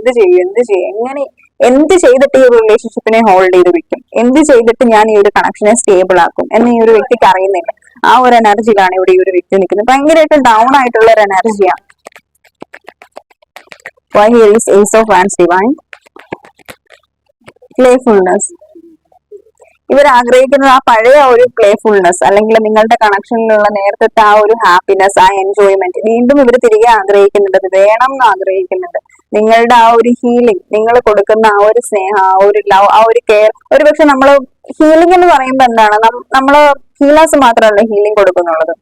എങ്ങനെ എന്ത് ചെയ്തിട്ട് ഈ ഒരു റിലേഷൻഷിപ്പിനെ ഹോൾഡ് ചെയ്ത് വെക്കും, എന്ത് ചെയ്തിട്ട് ഞാൻ ഈ ഒരു കണക്ഷനെ സ്റ്റേബിൾ ആക്കും എന്ന് ഈ ഒരു വ്യക്തിക്ക് അറിയുന്നില്ല. ആ ഒരു എനർജിയിലാണ് ഇവിടെ ഈ ഒരു വ്യക്തി നിൽക്കുന്നത്. ഭയങ്കരമായിട്ട് ഡൗൺ ആയിട്ടുള്ള ഒരു എനർജിയാണ്. Why here is Ace of Wands divine. Playfulness. ഇവർ ആഗ്രഹിക്കുന്നത് ആ പഴയ ഒരു പ്ലേഫുൾനെസ്, അല്ലെങ്കിൽ നിങ്ങളുടെ കണക്ഷനിലുള്ള നേരത്തെ ആ ഒരു ഹാപ്പിനെസ്, ആ എൻജോയ്മെന്റ് വീണ്ടും ഇവർ തിരികെ ആഗ്രഹിക്കുന്നുണ്ട്. അത് വേണം എന്ന് ആഗ്രഹിക്കുന്നുണ്ട്. നിങ്ങളുടെ ആ ഒരു ഹീലിംഗ്, നിങ്ങൾ കൊടുക്കുന്ന ആ ഒരു സ്നേഹം, ആ ഒരു ലവ്, ആ ഒരു കെയർ. ഒരുപക്ഷെ നമ്മൾ ഹീലിംഗ് എന്ന് പറയുമ്പോൾ എന്താണ്, നമ്മള് ഹീലേഴ്സ് മാത്രമല്ല ഹീലിംഗ് കൊടുക്കുന്നുള്ളത്.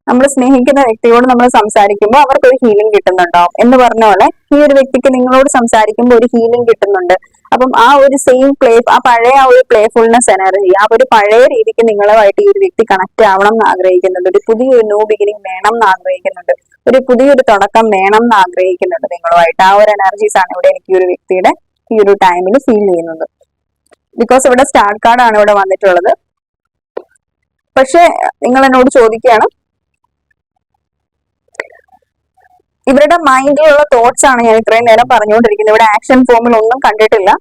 നമ്മൾ സ്നേഹിക്കുന്ന വ്യക്തിയോട് നമ്മൾ സംസാരിക്കുമ്പോൾ അവർക്കൊരു ഹീലിംഗ് കിട്ടുന്നുണ്ടാവും എന്ന് പറഞ്ഞ പോലെ ഈ ഒരു വ്യക്തിക്ക് നിങ്ങളോട് സംസാരിക്കുമ്പോൾ ഒരു ഹീലിംഗ് കിട്ടുന്നുണ്ട്. അപ്പം ആ ഒരു സെയിം ആ പഴയ ആ ഒരു പ്ലേഫുൾനെസ് എനർജി, ആ ഒരു പഴയ രീതിക്ക് നിങ്ങളുമായിട്ട് ഈ ഒരു വ്യക്തി കണക്ട് ആവണം എന്ന് ആഗ്രഹിക്കുന്നുണ്ട്. ഒരു പുതിയൊരു ന്യൂ ബിഗിനിങ് വേണം എന്ന് ആഗ്രഹിക്കുന്നുണ്ട്. ഒരു പുതിയൊരു തുടക്കം വേണം എന്ന് ആഗ്രഹിക്കുന്നുണ്ട് നിങ്ങളുമായിട്ട്. ആ ഒരു എനർജീസ് ആണ് ഇവിടെ എനിക്ക് ഈ ഒരു വ്യക്തിയുടെ ഈ ഒരു ടൈമിൽ ഫീൽ ചെയ്യുന്നത്. ബിക്കോസ് ഇവിടെ സ്റ്റാർ കാർഡാണ് ഇവിടെ വന്നിട്ടുള്ളത്. പക്ഷെ നിങ്ങൾ എന്നോട് ചോദിക്കുകയാണ്, ഇവരുടെ മൈൻഡിലുള്ള തോട്ട്സ് ആണ് ഞാൻ ഇത്രയും നേരം പറഞ്ഞുകൊണ്ടിരിക്കുന്നത്. ഇവിടെ ആക്ഷൻ ഫോമിൽ ഒന്നും കണ്ടിട്ടില്ല.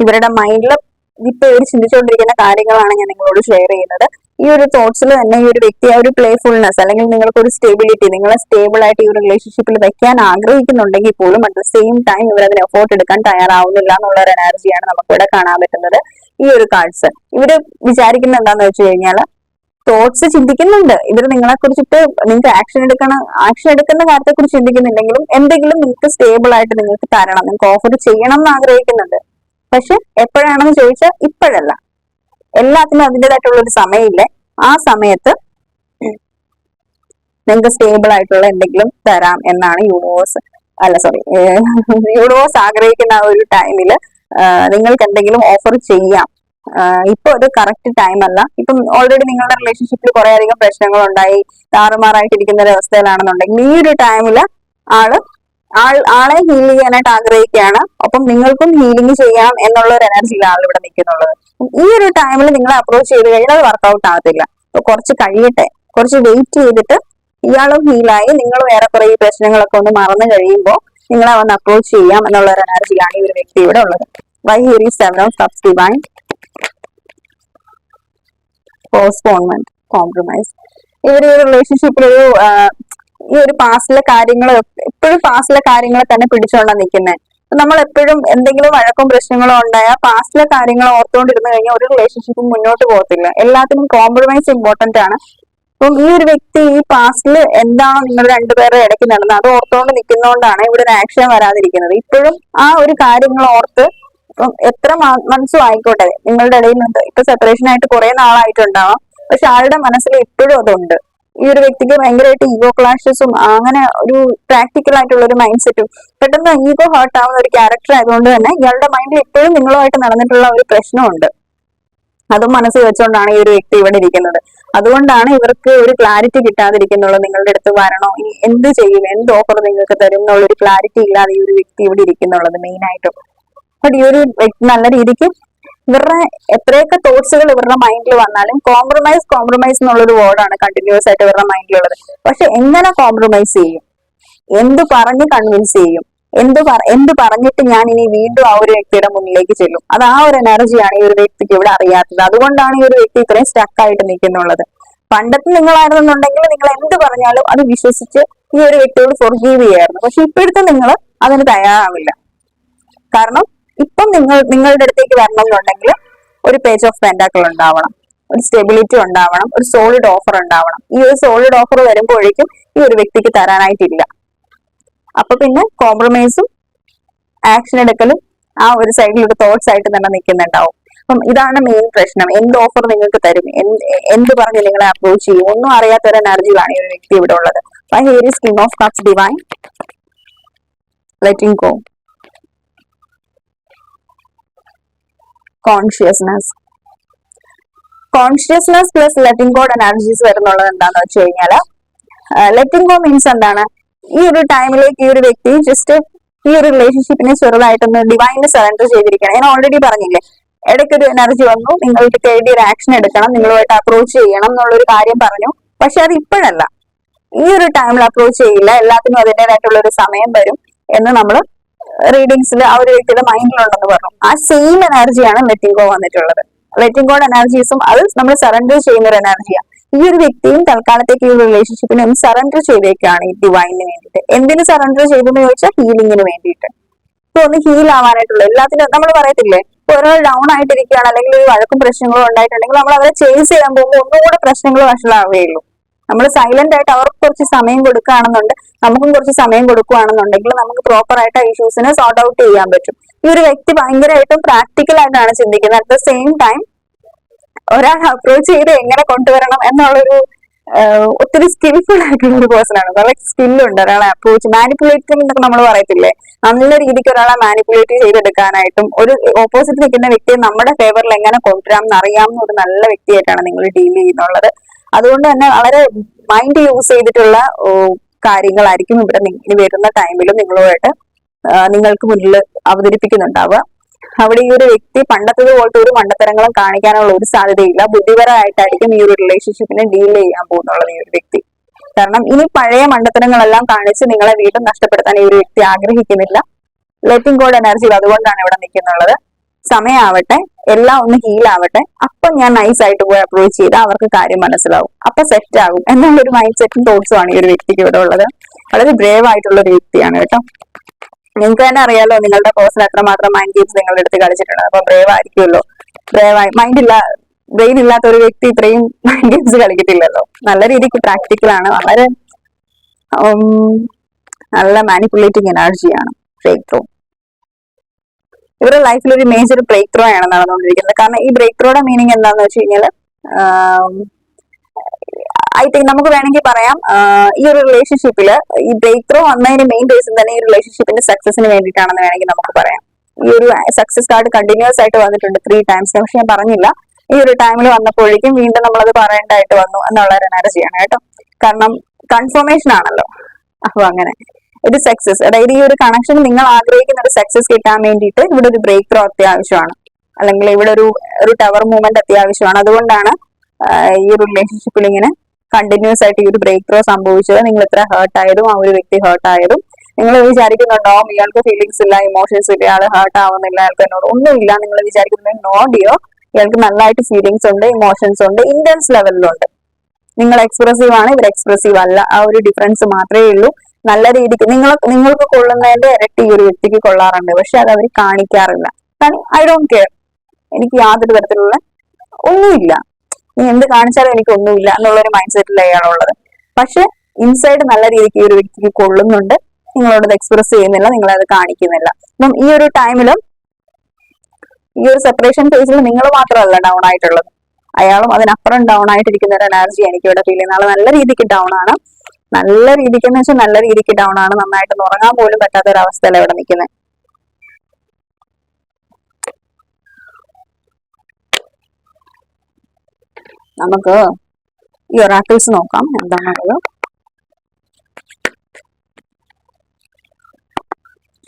ഇവരുടെ മൈൻഡിൽ ഇപ്പൊ ഇവർ ചിന്തിച്ചുകൊണ്ടിരിക്കുന്ന കാര്യങ്ങളാണ് ഞാൻ നിങ്ങളോട് ഷെയർ ചെയ്യുന്നത്. ഈ ഒരു തോട്ട്സിൽ തന്നെ ഈ ഒരു വ്യക്തി ആ ഒരു പ്ലേഫുൾനെസ് അല്ലെങ്കിൽ നിങ്ങൾക്ക് ഒരു സ്റ്റെബിലിറ്റി, നിങ്ങളെ സ്റ്റേബിൾ ആയിട്ട് ഈ ഒരു റിലേഷൻഷിപ്പിൽ വെക്കാൻ ആഗ്രഹിക്കുന്നുണ്ടെങ്കിൽ പോലും അറ്റ് ദ സെയിം ടൈം ഇവർ അതിന് എഫോർട്ട് എടുക്കാൻ തയ്യാറാവുന്നില്ല എന്നുള്ള ഒരു എനർജിയാണ് നമുക്കിവിടെ കാണാൻ പറ്റുന്നത്. ഈ ഒരു കാർഡ്സ് ഇവര് വിചാരിക്കുന്നത് എന്താന്ന് വെച്ച് കഴിഞ്ഞാൽ, തോട്ട്സ് ചിന്തിക്കുന്നുണ്ട് ഇവർ നിങ്ങളെ കുറിച്ചിട്ട്. നിങ്ങൾക്ക് ആക്ഷൻ എടുക്കുന്ന കാര്യത്തെ കുറിച്ച് ചിന്തിക്കുന്നുണ്ടെങ്കിലും എന്തെങ്കിലും നിങ്ങൾക്ക് സ്റ്റേബിൾ ആയിട്ട് നിങ്ങൾക്ക് തരണം, നിങ്ങൾക്ക് ഓഫർ ചെയ്യണം എന്ന് ആഗ്രഹിക്കുന്നുണ്ട്. പക്ഷെ എപ്പോഴാണെന്ന് ചോദിച്ചാൽ ഇപ്പോഴല്ല. എല്ലാത്തിനും അതിൻ്റെതായിട്ടുള്ള ഒരു സമയമില്ലേ, ആ സമയത്ത് നിങ്ങൾക്ക് സ്റ്റേബിൾ ആയിട്ടുള്ള എന്തെങ്കിലും തരാം എന്നാണ് യൂണിവേഴ്സ് ആഗ്രഹിക്കുന്ന ആ ഒരു ടൈമില് നിങ്ങൾക്ക് എന്തെങ്കിലും ഓഫർ ചെയ്യാം. ഇപ്പൊ ഒരു കറക്റ്റ് ടൈം അല്ല. ഇപ്പം ഓൾറെഡി നിങ്ങളുടെ റിലേഷൻഷിപ്പിൽ കുറെ അധികം പ്രശ്നങ്ങൾ ഉണ്ടായി, താറുമാറായിട്ടിരിക്കുന്ന ഒരു അവസ്ഥയിലാണെന്നുണ്ടെങ്കിൽ ഈ ഒരു ടൈമില് ആളെ ഹീൽ ചെയ്യാനായിട്ട് ആഗ്രഹിക്കുകയാണ്. ഒപ്പം നിങ്ങൾക്കും ഹീലിംഗ് ചെയ്യാം എന്നുള്ള ഒരു എനർജിയിലാണ് ഇവിടെ നിൽക്കുന്നുള്ളത്. ഈ ഒരു ടൈമിൽ നിങ്ങളെ അപ്രോച്ച് ചെയ്ത് കഴിഞ്ഞാൽ അത് വർക്ക്ഔട്ട് ആകത്തില്ല. കുറച്ച് കഴിയട്ടെ, കുറച്ച് വെയിറ്റ് ചെയ്തിട്ട് ഇയാളും ഹീലായി നിങ്ങളും ഏറെക്കുറെ ഈ പ്രശ്നങ്ങളൊക്കെ ഒന്ന് മറന്നു കഴിയുമ്പോൾ നിങ്ങളെ വന്ന് അപ്രോച്ച് ചെയ്യാം എന്നുള്ള ഒരു എനർജിയിലാണ് ഈ ഒരു വ്യക്തി ഇവിടെ ഉള്ളത്. Why here is 7 of Cups divine. Postponement, compromise. ഇവർ ഈ റിലേഷൻഷിപ്പിൽ ഈ ഒരു പാസ്റ്റിലെ കാര്യങ്ങൾ, എപ്പോഴും പാസ്റ്റിലെ കാര്യങ്ങളെ തന്നെ പിടിച്ചോണ്ടാ നിൽക്കുന്നത്. നമ്മൾ എപ്പോഴും എന്തെങ്കിലും വഴക്കും പ്രശ്നങ്ങളോ ഉണ്ടായാൽ പാസ്റ്റിലെ കാര്യങ്ങൾ ഓർത്തുകൊണ്ടിരുന്നു കഴിഞ്ഞാൽ ഒരു റിലേഷൻഷിപ്പും മുന്നോട്ട് പോകത്തില്ല. എല്ലാത്തിനും കോംപ്രമൈസ് ഇമ്പോർട്ടന്റ് ആണ്. അപ്പം ഈ ഒരു വ്യക്തി ഈ പാസ്റ്റിൽ എന്താണോ നിങ്ങൾ രണ്ടുപേരുടെ ഇടയ്ക്ക് നടന്നത് അത് ഓർത്തുകൊണ്ട് നിൽക്കുന്നതുകൊണ്ടാണ് ഇവിടെ ഒരു ആക്ഷൻ വരാതിരിക്കുന്നത്. ഇപ്പോഴും ആ ഒരു കാര്യങ്ങൾ ഓർത്ത്, ഇപ്പം എത്ര മന്ത്സും ആയിക്കോട്ടെ നിങ്ങളുടെ ഇടയിൽ നിന്ന് ഇപ്പൊ സെപ്പറേഷൻ ആയിട്ട് കുറെ നാളായിട്ടുണ്ടാവാം, പക്ഷെ ആളുടെ മനസ്സിൽ ഇപ്പോഴും അതുണ്ട്. ഈ ഒരു വ്യക്തിക്ക് ഭയങ്കരമായിട്ട് ഈഗോ ക്ലാഷസും അങ്ങനെ ഒരു പ്രാക്ടിക്കൽ ആയിട്ടുള്ള ഒരു മൈൻഡ് സെറ്റും, പെട്ടെന്ന് ഈഗോ ഹേർട്ട് ആവുന്ന ഒരു ക്യാരക്ടർ ആയതുകൊണ്ട് തന്നെ ഇയാളുടെ മൈൻഡിൽ എപ്പോഴും നിങ്ങളുമായിട്ട് നടന്നിട്ടുള്ള ഒരു പ്രശ്നമുണ്ട്. അതും മനസ്സിൽ വെച്ചുകൊണ്ടാണ് ഈ ഒരു വ്യക്തി ഇവിടെ ഇരിക്കുന്നത്. അതുകൊണ്ടാണ് ഇവർക്ക് ഒരു ക്ലാരിറ്റി കിട്ടാതിരിക്കുന്നുള്ളൂ. നിങ്ങളുടെ അടുത്ത് വരണോ, ഇനി എന്ത് ചെയ്യും, എന്ത് ഓഫർ നിങ്ങൾക്ക് തരും എന്നുള്ളൊരു ക്ലാരിറ്റി ഇല്ലാതെ ഈ ഒരു വ്യക്തി ഇവിടെ ഇരിക്കുന്നുള്ളത് മെയിൻ ആയിട്ടും. ബട്ട് ഈ ഒരു വ്യക്തി നല്ല രീതിക്ക് ഇവരുടെ എത്രയൊക്കെ തോട്ട്സുകൾ ഇവരുടെ മൈൻഡിൽ വന്നാലും കോംപ്രമൈസ് എന്നുള്ളൊരു വേർഡാണ് കണ്ടിന്യൂസ് ആയിട്ട് ഇവരുടെ മൈൻഡിലുള്ളത്. പക്ഷെ എങ്ങനെ കോംപ്രമൈസ് ചെയ്യും, എന്ത് പറഞ്ഞ് കൺവിൻസ് ചെയ്യും, എന്ത് പറഞ്ഞിട്ട് ഞാൻ ഇനി വീണ്ടും ആ ഒരു വ്യക്തിയുടെ മുന്നിലേക്ക് ചെല്ലും, അത് ആ ഒരു എനർജിയാണ് ഈ ഒരു വ്യക്തിക്ക് ഇവിടെ അറിയാത്തത്. അതുകൊണ്ടാണ് ഈ ഒരു വ്യക്തി ഇത്രയും സ്റ്റക്ക് ആയിട്ട് നിൽക്കുന്നുള്ളത്. പണ്ടത്തെ നിങ്ങളായിരുന്നുണ്ടെങ്കിൽ നിങ്ങൾ എന്ത് പറഞ്ഞാലും അത് വിശ്വസിച്ച് ഈ ഒരു വ്യക്തിയോട് ഫോർഗീവ് ചെയ്യായിരുന്നു. പക്ഷെ ഇപ്പോഴത്തെ നിങ്ങൾ അതിന് തയ്യാറാവില്ല. കാരണം ഇപ്പം നിങ്ങളുടെ അടുത്തേക്ക് വരണം എന്നുണ്ടെങ്കിൽ ഒരു പേജ് ഓഫ് പെന്റാക്കിൾ ഉണ്ടാവണം, ഒരു സ്റ്റെബിലിറ്റി ഉണ്ടാവണം, ഒരു സോളിഡ് ഓഫർ ഉണ്ടാവണം. ഈ ഒരു സോളിഡ് ഓഫർ വരുമ്പോഴേക്കും ഈ ഒരു വ്യക്തിക്ക് തരാനായിട്ടില്ല. അപ്പൊ പിന്നെ കോംപ്രമൈസും ആക്ഷൻ എടുക്കലും ആ ഒരു സൈഡിൽ ഒരു തോട്ട്സ് ആയിട്ട് തന്നെ നിൽക്കുന്നുണ്ടാവും. അപ്പം ഇതാണ് മെയിൻ പ്രശ്നം. എന്ത് ഓഫർ നിങ്ങൾക്ക് തരും, എന്ത് പറഞ്ഞ് നിങ്ങളെ അപ്രോച്ച് ചെയ്യും, ഒന്നും അറിയാത്ത ഒരു എനർജിയിലാണ് ഈ ഒരു വ്യക്തി ഇവിടെ ഉള്ളത്. Here is king of cups divine. Letting go, consciousness plus letting go energies വരുന്നുള്ളത് എന്താന്ന് വെച്ച് കഴിഞ്ഞാല്, ലെറ്റിംഗ് ഗോ മീൻസ് എന്താണ്, ഈ ഒരു ടൈമിലേക്ക് ഈ ഒരു വ്യക്തി ജസ്റ്റ് ഈ ഒരു റിലേഷൻഷിപ്പിനെ ചെറുതായിട്ടൊന്ന് ഡിവൈന് സറണ്ടർ ചെയ്തിരിക്കണം. ഞാൻ ഓൾറെഡി പറഞ്ഞില്ലേ, ഇടയ്ക്കൊരു എനർജി വന്നു, നിങ്ങൾക്ക് തേടി ഒരു ആക്ഷൻ എടുക്കണം, നിങ്ങളുമായിട്ട് അപ്രോച്ച് ചെയ്യണം എന്നുള്ളൊരു കാര്യം പറഞ്ഞു. പക്ഷെ അത് ഇപ്പോഴല്ല, ഈ ഒരു ടൈമിൽ അപ്രോച്ച് ചെയ്യില്ല, എല്ലാത്തിനും അതിൻ്റെതായിട്ടുള്ള ഒരു സമയം വരും എന്ന് നമ്മൾ റീഡിങ്സിൽ ആ ഒരു വ്യക്തിയുടെ മൈൻഡിലുണ്ടെന്ന് പറഞ്ഞു. ആ സെയിം എനർജിയാണ് ലെറ്റിംഗ് ഗോ വന്നിട്ടുള്ളത്. ലെറ്റിംഗ് ഗോ എനർജീസും അത് നമ്മൾ സറണ്ടർ ചെയ്യുന്ന ഒരു എനർജിയാണ്. ഈ ഒരു വ്യക്തിയും തൽക്കാലത്തേക്ക് ഈ ഒരു റിലേഷൻഷിപ്പിനെ ഒന്ന് സറണ്ടർ ചെയ്തേക്കാണ് ഈ ഡിവൈനിന് വേണ്ടിയിട്ട്. എന്തിന് സറണ്ടർ ചെയ്തെന്ന് ചോദിച്ചാൽ ഹീലിംഗിന് വേണ്ടിയിട്ട്. ഇപ്പൊ ഒന്ന് ഹീൽ ആവാനായിട്ടുള്ള എല്ലാത്തിനും നമ്മൾ പറയത്തില്ലേ, ഇപ്പൊ ഒരാൾ ഡൗൺ ആയിട്ടിരിക്കുകയാണ് അല്ലെങ്കിൽ ഒരു വഴക്കും പ്രശ്നങ്ങളും ഉണ്ടായിട്ടുണ്ടെങ്കിൽ നമ്മൾ അവരെ ചേസ് ചെയ്യാൻ പോകുമ്പോൾ ഒന്നുകൂടെ പ്രശ്നങ്ങൾ വഷളാവുകയുള്ളൂ. നമ്മൾ സൈലന്റ് ആയിട്ട് അവർക്ക് കുറച്ച് സമയം കൊടുക്കുകയാണെന്നുണ്ട്, നമുക്കും കുറച്ച് സമയം കൊടുക്കുകയാണെന്നുണ്ടെങ്കിൽ നമുക്ക് പ്രോപ്പർ ആയിട്ട് ആ ഇഷ്യൂസിനെ സോർട്ട് ഔട്ട് ചെയ്യാൻ പറ്റും. ഈ ഒരു വ്യക്തി ഭയങ്കരമായിട്ടും പ്രാക്ടിക്കൽ ആയിട്ടാണ് ചിന്തിക്കുന്നത്. അറ്റ് ദ സെയിം ടൈം ഒരാൾ അപ്രോച്ച് ചെയ്ത് എങ്ങനെ കൊണ്ടുവരണം എന്നുള്ളൊരു ഒത്തിരി സ്കിൽഫുൾ ആയിട്ടുള്ള ഒരു പേഴ്സൺ ആണ്. നല്ല സ്കില്ലുണ്ട് ഒരാളെ അപ്രോച്ച്, മാനിപ്പുലേറ്റിംഗ് എന്നൊക്കെ നമ്മൾ പറയത്തില്ലേ, നല്ല രീതിക്ക് ഒരാളെ മാനിപ്പുലേറ്റ് ചെയ്തെടുക്കാനായിട്ടും ഒരു ഓപ്പോസിറ്റ് നിൽക്കുന്ന വ്യക്തിയെ നമ്മുടെ ഫേവറിൽ എങ്ങനെ കൊണ്ടുവരാം എന്നറിയാവുന്ന ഒരു നല്ല വ്യക്തിയായിട്ടാണ് നിങ്ങൾ ഡീൽ ചെയ്യുന്നുള്ളത്. അതുകൊണ്ട് തന്നെ വളരെ മൈൻഡ് യൂസ് ചെയ്തിട്ടുള്ള കാര്യങ്ങളായിരിക്കും ഇവിടെ ഇനി വരുന്ന ടൈമിലും നിങ്ങളുമായിട്ട് നിങ്ങൾക്ക് മുന്നിൽ അവതരിപ്പിക്കുന്നുണ്ടാവുക. അവിടെ ഈ ഒരു വ്യക്തി പണ്ടത്തത് പോലത്തെ ഒരു മണ്ടത്തരങ്ങളും കാണിക്കാനുള്ള ഒരു സാധ്യതയില്ല. ബുദ്ധിപരമായിട്ടായിരിക്കും ഈ ഒരു റിലേഷൻഷിപ്പിനെ ഡീൽ ചെയ്യാൻ പോകുന്നുള്ളത് ഈ ഒരു വ്യക്തി. കാരണം ഇനി പഴയ മണ്ടത്തരങ്ങളെല്ലാം കാണിച്ച് നിങ്ങളെ വീണ്ടും നഷ്ടപ്പെടുത്താൻ ഈ ഒരു വ്യക്തി ആഗ്രഹിക്കുന്നില്ല. ലെറ്റിംഗ് ഗോഡ് എനർജിയിൽ അതുകൊണ്ടാണ് ഇവിടെ നിൽക്കുന്നുള്ളത്. സമയമാവട്ടെ, എല്ലാം ഒന്ന് ഹീലാവട്ടെ, അപ്പൊ ഞാൻ നൈസ് ആയിട്ട് പോയി അപ്രോച്ച് ചെയ്ത് അവർക്ക് കാര്യം മനസ്സിലാവും, അപ്പൊ സെറ്റ് ആകും എന്നുള്ളൊരു മൈൻഡ് സെറ്റും തോട്ട്സും ആണ് ഈ ഒരു വ്യക്തിക്ക് ഇവിടെ ഉള്ളത്. വളരെ ബ്രേവ് ആയിട്ടുള്ള ഒരു വ്യക്തിയാണ് കേട്ടോ. നിങ്ങൾക്ക് തന്നെ അറിയാലോ നിങ്ങളുടെ പേഴ്സൺ എത്രമാത്രം മൈൻഡ് ഗെയിംസ് നിങ്ങളുടെ അടുത്ത് കളിച്ചിട്ടുണ്ട്. അപ്പൊ ബ്രേവ് ആയിരിക്കുമല്ലോ. ബ്രെയിൻ ഇല്ലാത്ത ഒരു വ്യക്തി ഇത്രയും മൈൻഡ് ഗെയിംസ് കളിക്കത്തില്ലല്ലോ. നല്ല രീതിക്ക് പ്രാക്ടിക്കലാണ്, വളരെ നല്ല മാനിപ്പുലേറ്റിംഗ് എനർജിയാണ് ബ്രേക്ക് ത്രൂ. ഇവരുടെ ലൈഫിൽ ഒരു മേജർ ബ്രേക്ക് ത്രൂ ആണ് നടന്നുകൊണ്ടിരിക്കുന്നത്. കാരണം ഈ ബ്രേക്ക് ത്രൂയുടെ മീനിങ് എന്താന്ന് വെച്ച് കഴിഞ്ഞാൽ ഐ തിങ്ക് നമുക്ക് വേണമെങ്കിൽ പറയാം ഈ ഒരു റിലേഷൻഷിപ്പില് ഈ ബ്രേക്ക് ത്രൂ വന്നതിന് മെയിൻ റീസൺ തന്നെ ഈ റിലേഷൻഷിപ്പിന്റെ സക്സസിന് വേണ്ടിയിട്ടാണെന്ന് വേണമെങ്കിൽ നമുക്ക് പറയാം. ഈ ഒരു സക്സസ് കാർഡ് കണ്ടിന്യൂസ് ആയിട്ട് വന്നിട്ടുണ്ട് 3 times. പക്ഷെ ഞാൻ പറഞ്ഞില്ല, ഈ ഒരു ടൈമിൽ വന്നപ്പോഴേക്കും വീണ്ടും നമ്മളത് പറയേണ്ടതായിട്ട് വന്നു എന്നുള്ള ഒരു എനർജിയാണ് കേട്ടോ. കാരണം കൺഫർമേഷൻ ആണല്ലോ. അപ്പൊ അങ്ങനെ ഒരു സക്സസ്, അതായത് ഈ ഒരു കണക്ഷൻ നിങ്ങൾ ആഗ്രഹിക്കുന്ന ഒരു സക്സസ് കിട്ടാൻ വേണ്ടിയിട്ട് ഇവിടെ ഒരു ബ്രേക്ക് ത്രൂ അത്യാവശ്യമാണ്, അല്ലെങ്കിൽ ഇവിടെ ഒരു ടവർ മൂവ്മെന്റ് അത്യാവശ്യമാണ്. അതുകൊണ്ടാണ് ഈ ഒരു റിലേഷൻഷിപ്പിൽ ഇങ്ങനെ കണ്ടിന്യൂസ് ആയിട്ട് ഈ ഒരു ബ്രേക്ക് ത്രൂ സംഭവിച്ചത്. നിങ്ങൾ ഇത്ര ഹേർട്ട് ആയതും ആ ഒരു വ്യക്തി ഹേർട്ട് ആയതും. നിങ്ങൾ വിചാരിക്കുന്നുണ്ടാവും ഇയാൾക്ക് ഫീലിങ്സ് ഇല്ല, ഇമോഷൻസ് ഇല്ല, ഇയാൾ ഹേർട്ട് ആവുന്നില്ല, ഇയാൾക്ക് എന്നോട് ഒന്നുമില്ല. നിങ്ങൾ വിചാരിക്കുന്നത് നോ ഡിയോ, ഇയാൾക്ക് നല്ലതായിട്ട് ഫീലിങ്സ് ഉണ്ട്, ഇമോഷൻസ് ഉണ്ട്, ഇന്റൻസ് ലെവലിലുണ്ട്. നിങ്ങൾ എക്സ്പ്രസീവ് ആണ്, ഇവർ എക്സ്പ്രസീവ് അല്ല. ആ ഒരു ഡിഫറൻസ് മാത്രമേ ഉള്ളൂ. നല്ല രീതിക്ക് നിങ്ങൾക്ക് കൊള്ളുന്നതിന്റെ ഇരട്ടി ഈ ഒരു വ്യക്തിക്ക് കൊള്ളാറുണ്ട്. പക്ഷെ അത് അവർ കാണിക്കാറില്ല. ഐ ഡോണ്ട് കെയർ, എനിക്ക് യാതൊരു തരത്തിലുള്ള ഒന്നുമില്ല, നീ എന്ത് കാണിച്ചാലും എനിക്ക് ഒന്നുമില്ല എന്നുള്ളൊരു മൈൻഡ് സെറ്റിൽ അയാളുള്ളത്. പക്ഷെ ഇൻസൈഡ് നല്ല രീതിക്ക് ഈ ഒരു വ്യക്തിക്ക് കൊള്ളുന്നുണ്ട്, നിങ്ങളോടത് എക്സ്പ്രസ് ചെയ്യുന്നില്ല, നിങ്ങളത് കാണിക്കുന്നില്ല. അപ്പം ഈ ഒരു ടൈമിലും ഈ ഒരു സെപ്പറേഷൻ ഫേസിൽ നിങ്ങൾ മാത്രമല്ല ഡൗൺ ആയിട്ടുള്ളത്, അയാളും അതിനപ്പുറം ഡൗൺ ആയിട്ടിരിക്കുന്ന ഒരു എനർജി എനിക്ക് ഇവിടെ ഫീൽ ചെയ്യുന്ന ആള് നല്ല രീതിക്ക് ഡൗൺ ആണ്. നല്ല രീതിക്ക് എന്ന് വെച്ചാൽ നല്ല രീതിക്ക് ഡൗൺ ആണ്. നന്നായിട്ട് ഉറങ്ങാൻ പോലും പറ്റാത്ത ഒരു അവസ്ഥയിലാണ് ഇവിടെ നിൽക്കുന്നത്. നമുക്ക് ഈ ഒറാക്കിൾസ് നോക്കാം എന്താണുള്ളത്.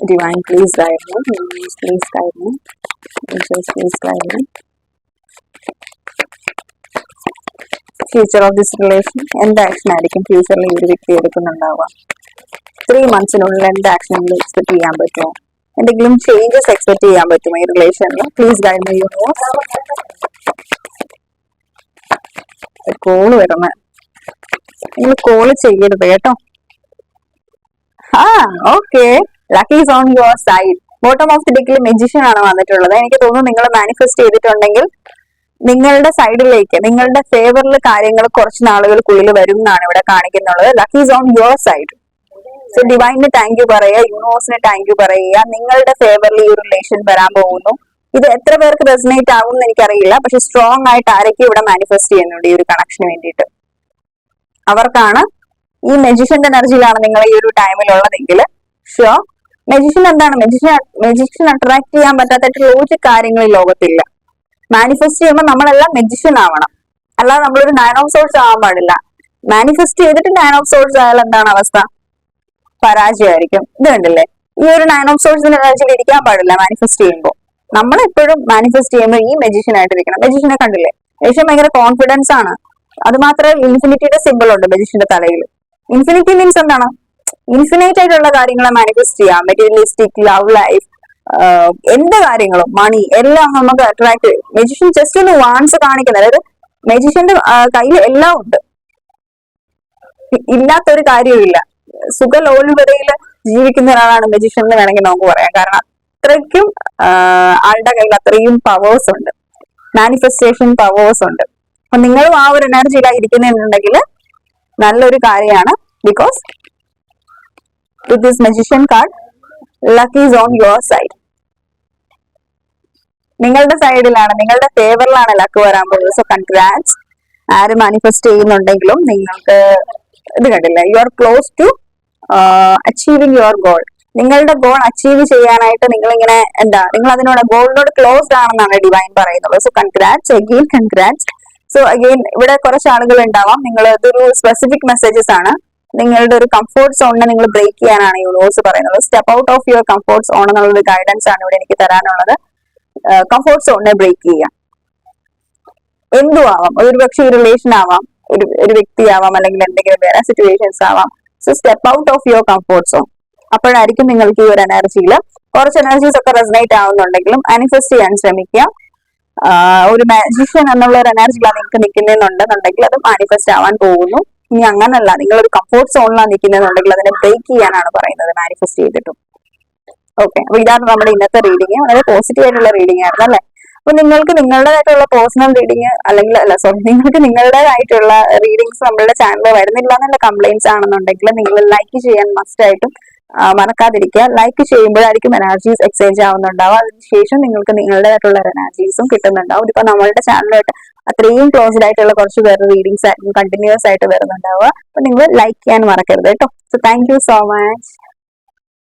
ഡിവൈൻ പ്ലീസ് ആയിരുന്നു, പ്ലീസ് ആയിരുന്നു, പ്ലീസ് ആയിരുന്നു. ഫ്യൂച്ചർ ഓഫ് ദിസ് റിലേഷൻ, എന്ത് ആക്ഷൻ ആയിരിക്കും ഫ്യൂച്ചറിൽ ഈ ഒരു വ്യക്തി എടുക്കുന്നുണ്ടാവുക? 3 monthsനുള്ളിൽ എന്ത് ആക്ഷൻ എക്സ്പെക്ട് ചെയ്യാൻ പറ്റുമോ? എന്തെങ്കിലും ചേഞ്ചസ് എക്സ്പെക്ട് ചെയ്യാൻ പറ്റുമോ ഈ റിലേഷനിൽ? Please guide my universe. Call വരുന്നത്, നിങ്ങൾ കോള് ചെയ്യരുത് കേട്ടോ. Okay, lucky is on your side. Bottom of the ഡെക്കിൽ മെജിഷ്യൻ ആണ് വന്നിട്ടുള്ളത്. എനിക്ക് തോന്നുന്നു നിങ്ങൾ മാനിഫെസ്റ്റ് ചെയ്തിട്ടുണ്ടെങ്കിൽ നിങ്ങളുടെ സൈഡിലേക്ക്, നിങ്ങളുടെ ഫേവറിൽ കാര്യങ്ങൾ കുറച്ച് നാളുകൾക്കുള്ളിൽ വരും എന്നാണ് ഇവിടെ കാണിക്കുന്നുള്ളത്. Lucky is on your side. So ഡിവൈനിന് താങ്ക് യു പറയുക, യൂണിവേഴ്സിന് താങ്ക് യു പറയുക. നിങ്ങളുടെ ഫേവറിൽ ഈ ഒരു റിലേഷൻ വരാൻ പോകുന്നു. ഇത് എത്ര പേർക്ക് റെസനേറ്റ് ആവും എന്ന് എനിക്കറിയില്ല, പക്ഷെ സ്ട്രോങ് ആയിട്ട് ആരൊക്കെ ഇവിടെ മാനിഫെസ്റ്റ് ചെയ്യുന്നുണ്ട് ഈ ഒരു കണക്ഷന് വേണ്ടിയിട്ട്. അവർക്കാണ് ഈ മെജിഷ്യന്റെ എനർജിയിലാണ് നിങ്ങൾ ഈ ഒരു ടൈമിലുള്ളതെങ്കിൽ ഷുവർ. മെജിഷ്യൻ എന്താണ്? മെജിഷ്യൻ അട്രാക്ട് ചെയ്യാൻ പറ്റാത്ത ഒരു കാര്യങ്ങൾ ഈ ലോകത്തില്ല. മാനിഫെസ്റ്റ് ചെയ്യുമ്പോൾ നമ്മളെല്ലാം മെജിഷ്യൻ ആവണം, അല്ലാതെ നമ്മളൊരു 9 of Swords ആവാൻ പാടില്ല. മാനിഫെസ്റ്റ് ചെയ്തിട്ട് 9 of Swords ആയാൽ എന്താണ് അവസ്ഥ? പരാജയമായിരിക്കും. ഇത് കണ്ടില്ലേ, ഈ ഒരു 9 of Swords എനർജിയിൽ ഇരിക്കാൻ പാടില്ല മാനിഫെസ്റ്റ് ചെയ്യുമ്പോൾ. നമ്മൾ എപ്പോഴും മാനിഫെസ്റ്റ് ചെയ്യുമ്പോൾ ഈ മെജിഷ്യൻ ആയിട്ടിരിക്കണം. മെജിഷ്യനെ കണ്ടില്ലേ, മെജിഷ്യൻ ഭയങ്കര കോൺഫിഡൻസ് ആണ്. അത് മാത്രമേ ഇൻഫിനിറ്റിയുടെ സിമ്പിൾ ഉണ്ട് മെജിഷ്യന്റെ തലയിൽ. ഇൻഫിനിറ്റി മീൻസ് എന്താണ്? ഇൻഫിനൈറ്റ് ആയിട്ടുള്ള കാര്യങ്ങളെ മാനിഫെസ്റ്റ് ചെയ്യാം. മെറ്റീരിയലിസ്റ്റിക്, ലവ് ലൈഫ്, എന്ത് കാര്യങ്ങളും, മണി, എല്ലാം നമുക്ക് അട്രാക്ട്. മെജിഷ്യൻ ജസ്റ്റ് ഒന്ന് വാൺസ് കാണിക്കുന്നത്, അതായത് മെജിഷ്യന്റെ കയ്യിൽ എല്ലാം ഉണ്ട്, ഇല്ലാത്തൊരു കാര്യമില്ല. സുഖലോലുപതയിൽ ജീവിക്കുന്ന ഒരാളാണ് മെജിഷ്യൻ എന്ന് വേണമെങ്കിൽ നമുക്ക് പറയാം. കാരണം അത്രയ്ക്കും ആളുടെ കയ്യിൽ അത്രയും പവേഴ്സ് ഉണ്ട്, മാനിഫെസ്റ്റേഷൻ പവേഴ്സ് ഉണ്ട്. അപ്പൊ നിങ്ങളും ആ ഒരു എനർജിയിലാണ് ഇരിക്കുന്നുണ്ടെങ്കിൽ നല്ലൊരു കാര്യമാണ്. Because with this magician card, luck is on your side. നിങ്ങളുടെ സൈഡിലാണ്, നിങ്ങളുടെ ഫേവറിലാണ് ലക്ക് വരാൻ പോകുന്നത്. So congrats. ആര് മാനിഫെസ്റ്റ് ചെയ്യുന്നുണ്ടെങ്കിലും നിങ്ങൾക്ക് ഇത് കണ്ടില്ല, you are close to achieving your goal. നിങ്ങളുടെ ഗോൾ അച്ചീവ് ചെയ്യാനായിട്ട് നിങ്ങൾ ഇങ്ങനെ നിങ്ങൾ അതിനോട് ഗോളിനോട് ക്ലോസ്ഡ് ആണെന്നാണ് ഡിവൈൻ പറയുന്നത്. So congrats, again congrats. So again ഇവിടെ കുറച്ച് ആളുകൾ ഉണ്ടാവാം, നിങ്ങൾ ഇതൊരു സ്പെസിഫിക് മെസ്സേജസ് ആണ്. നിങ്ങളുടെ ഒരു കംഫോർട്ട് സോണിനെ നിങ്ങൾ ബ്രേക്ക് ചെയ്യാനാണ് യൂണിവേഴ്സ് പറയുന്നത്. Step out of your comfort zone എന്നുള്ളൊരു ഗൈഡൻസ് ആണ് ഇവിടെ എനിക്ക് തരാനുള്ളത്. കംഫോർട്ട് സോണിനെ ബ്രേക്ക് ചെയ്യുക. എന്തും ആവാം, ഒരു പക്ഷെ ഒരു റിലേഷൻ ആവാം, ഒരു വ്യക്തിയാവാം, അല്ലെങ്കിൽ എന്തെങ്കിലും വേറെ സിറ്റുവേഷൻസ് ആവാം. So step out of your comfort zone. അപ്പോഴായിരിക്കും നിങ്ങൾക്ക് ഈ ഒരു എനർജിയിൽ കുറച്ച് എനർജീസ് ഒക്കെ റെസനേറ്റ് ആവുന്നുണ്ടെങ്കിലും മാനിഫെസ്റ്റ് ചെയ്യാൻ ശ്രമിക്കുക. ഒരു മാജിഷ്യൻ എന്നുള്ള ഒരു എനർജിയിലാണ് നിങ്ങൾക്ക് നിൽക്കുന്നുണ്ടെന്നുണ്ടെങ്കിൽ അത് മാനിഫെസ്റ്റ് ആവാൻ പോകുന്നു. ഇനി അങ്ങനല്ല, നിങ്ങളൊരു കംഫോർട്ട് സോണിലാണ് നിൽക്കുന്നുണ്ടെങ്കിൽ അതിനെ ബ്രേക്ക് ചെയ്യാനാണ് പറയുന്നത് മാനിഫെസ്റ്റ് ചെയ്തിട്ടും. ഓക്കെ, അപ്പൊ ഇതാണ് നമ്മുടെ ഇന്നത്തെ റീഡിങ്. വളരെ പോസിറ്റീവ് ആയിട്ടുള്ള റീഡിംഗ് ആയിരുന്നു അല്ലെ. അപ്പൊ നിങ്ങൾക്ക് നിങ്ങളുടേതായിട്ടുള്ള പേഴ്സണൽ റീഡിങ് അല്ലെങ്കിൽ നിങ്ങൾക്ക് നിങ്ങളുടേതായിട്ടുള്ള റീഡിങ്സ് നമ്മളുടെ ചാനലിൽ വരുന്നില്ല എന്നുള്ള കംപ്ലൈന്റ്സ് ആണെന്നുണ്ടെങ്കിൽ നിങ്ങൾ ലൈക്ക് ചെയ്യാൻ മസ്റ്റ് ആയിട്ടും മറക്കാതിരിക്കുക. ലൈക്ക് ചെയ്യുമ്പോഴായിരിക്കും എനർജീസ് എക്സ്ചേഞ്ച് ആവുന്നുണ്ടാവും. അതിനുശേഷം നിങ്ങൾക്ക് നിങ്ങളുടേതായിട്ടുള്ള എനർജീസും കിട്ടുന്നുണ്ടാവും. ഇപ്പൊ നമ്മളുടെ ചാനലായിട്ട് അത്രയും ക്ലോസ്ഡ് ആയിട്ടുള്ള കുറച്ച് പേരുടെ റീഡിങ്സ് ആയിരിക്കും കണ്ടിന്യൂസ് ആയിട്ട് വരുന്നുണ്ടാവുക. അപ്പൊ നിങ്ങൾ ലൈക്ക് ചെയ്യാൻ മറക്കരുത് കേട്ടോ. So thank you so much.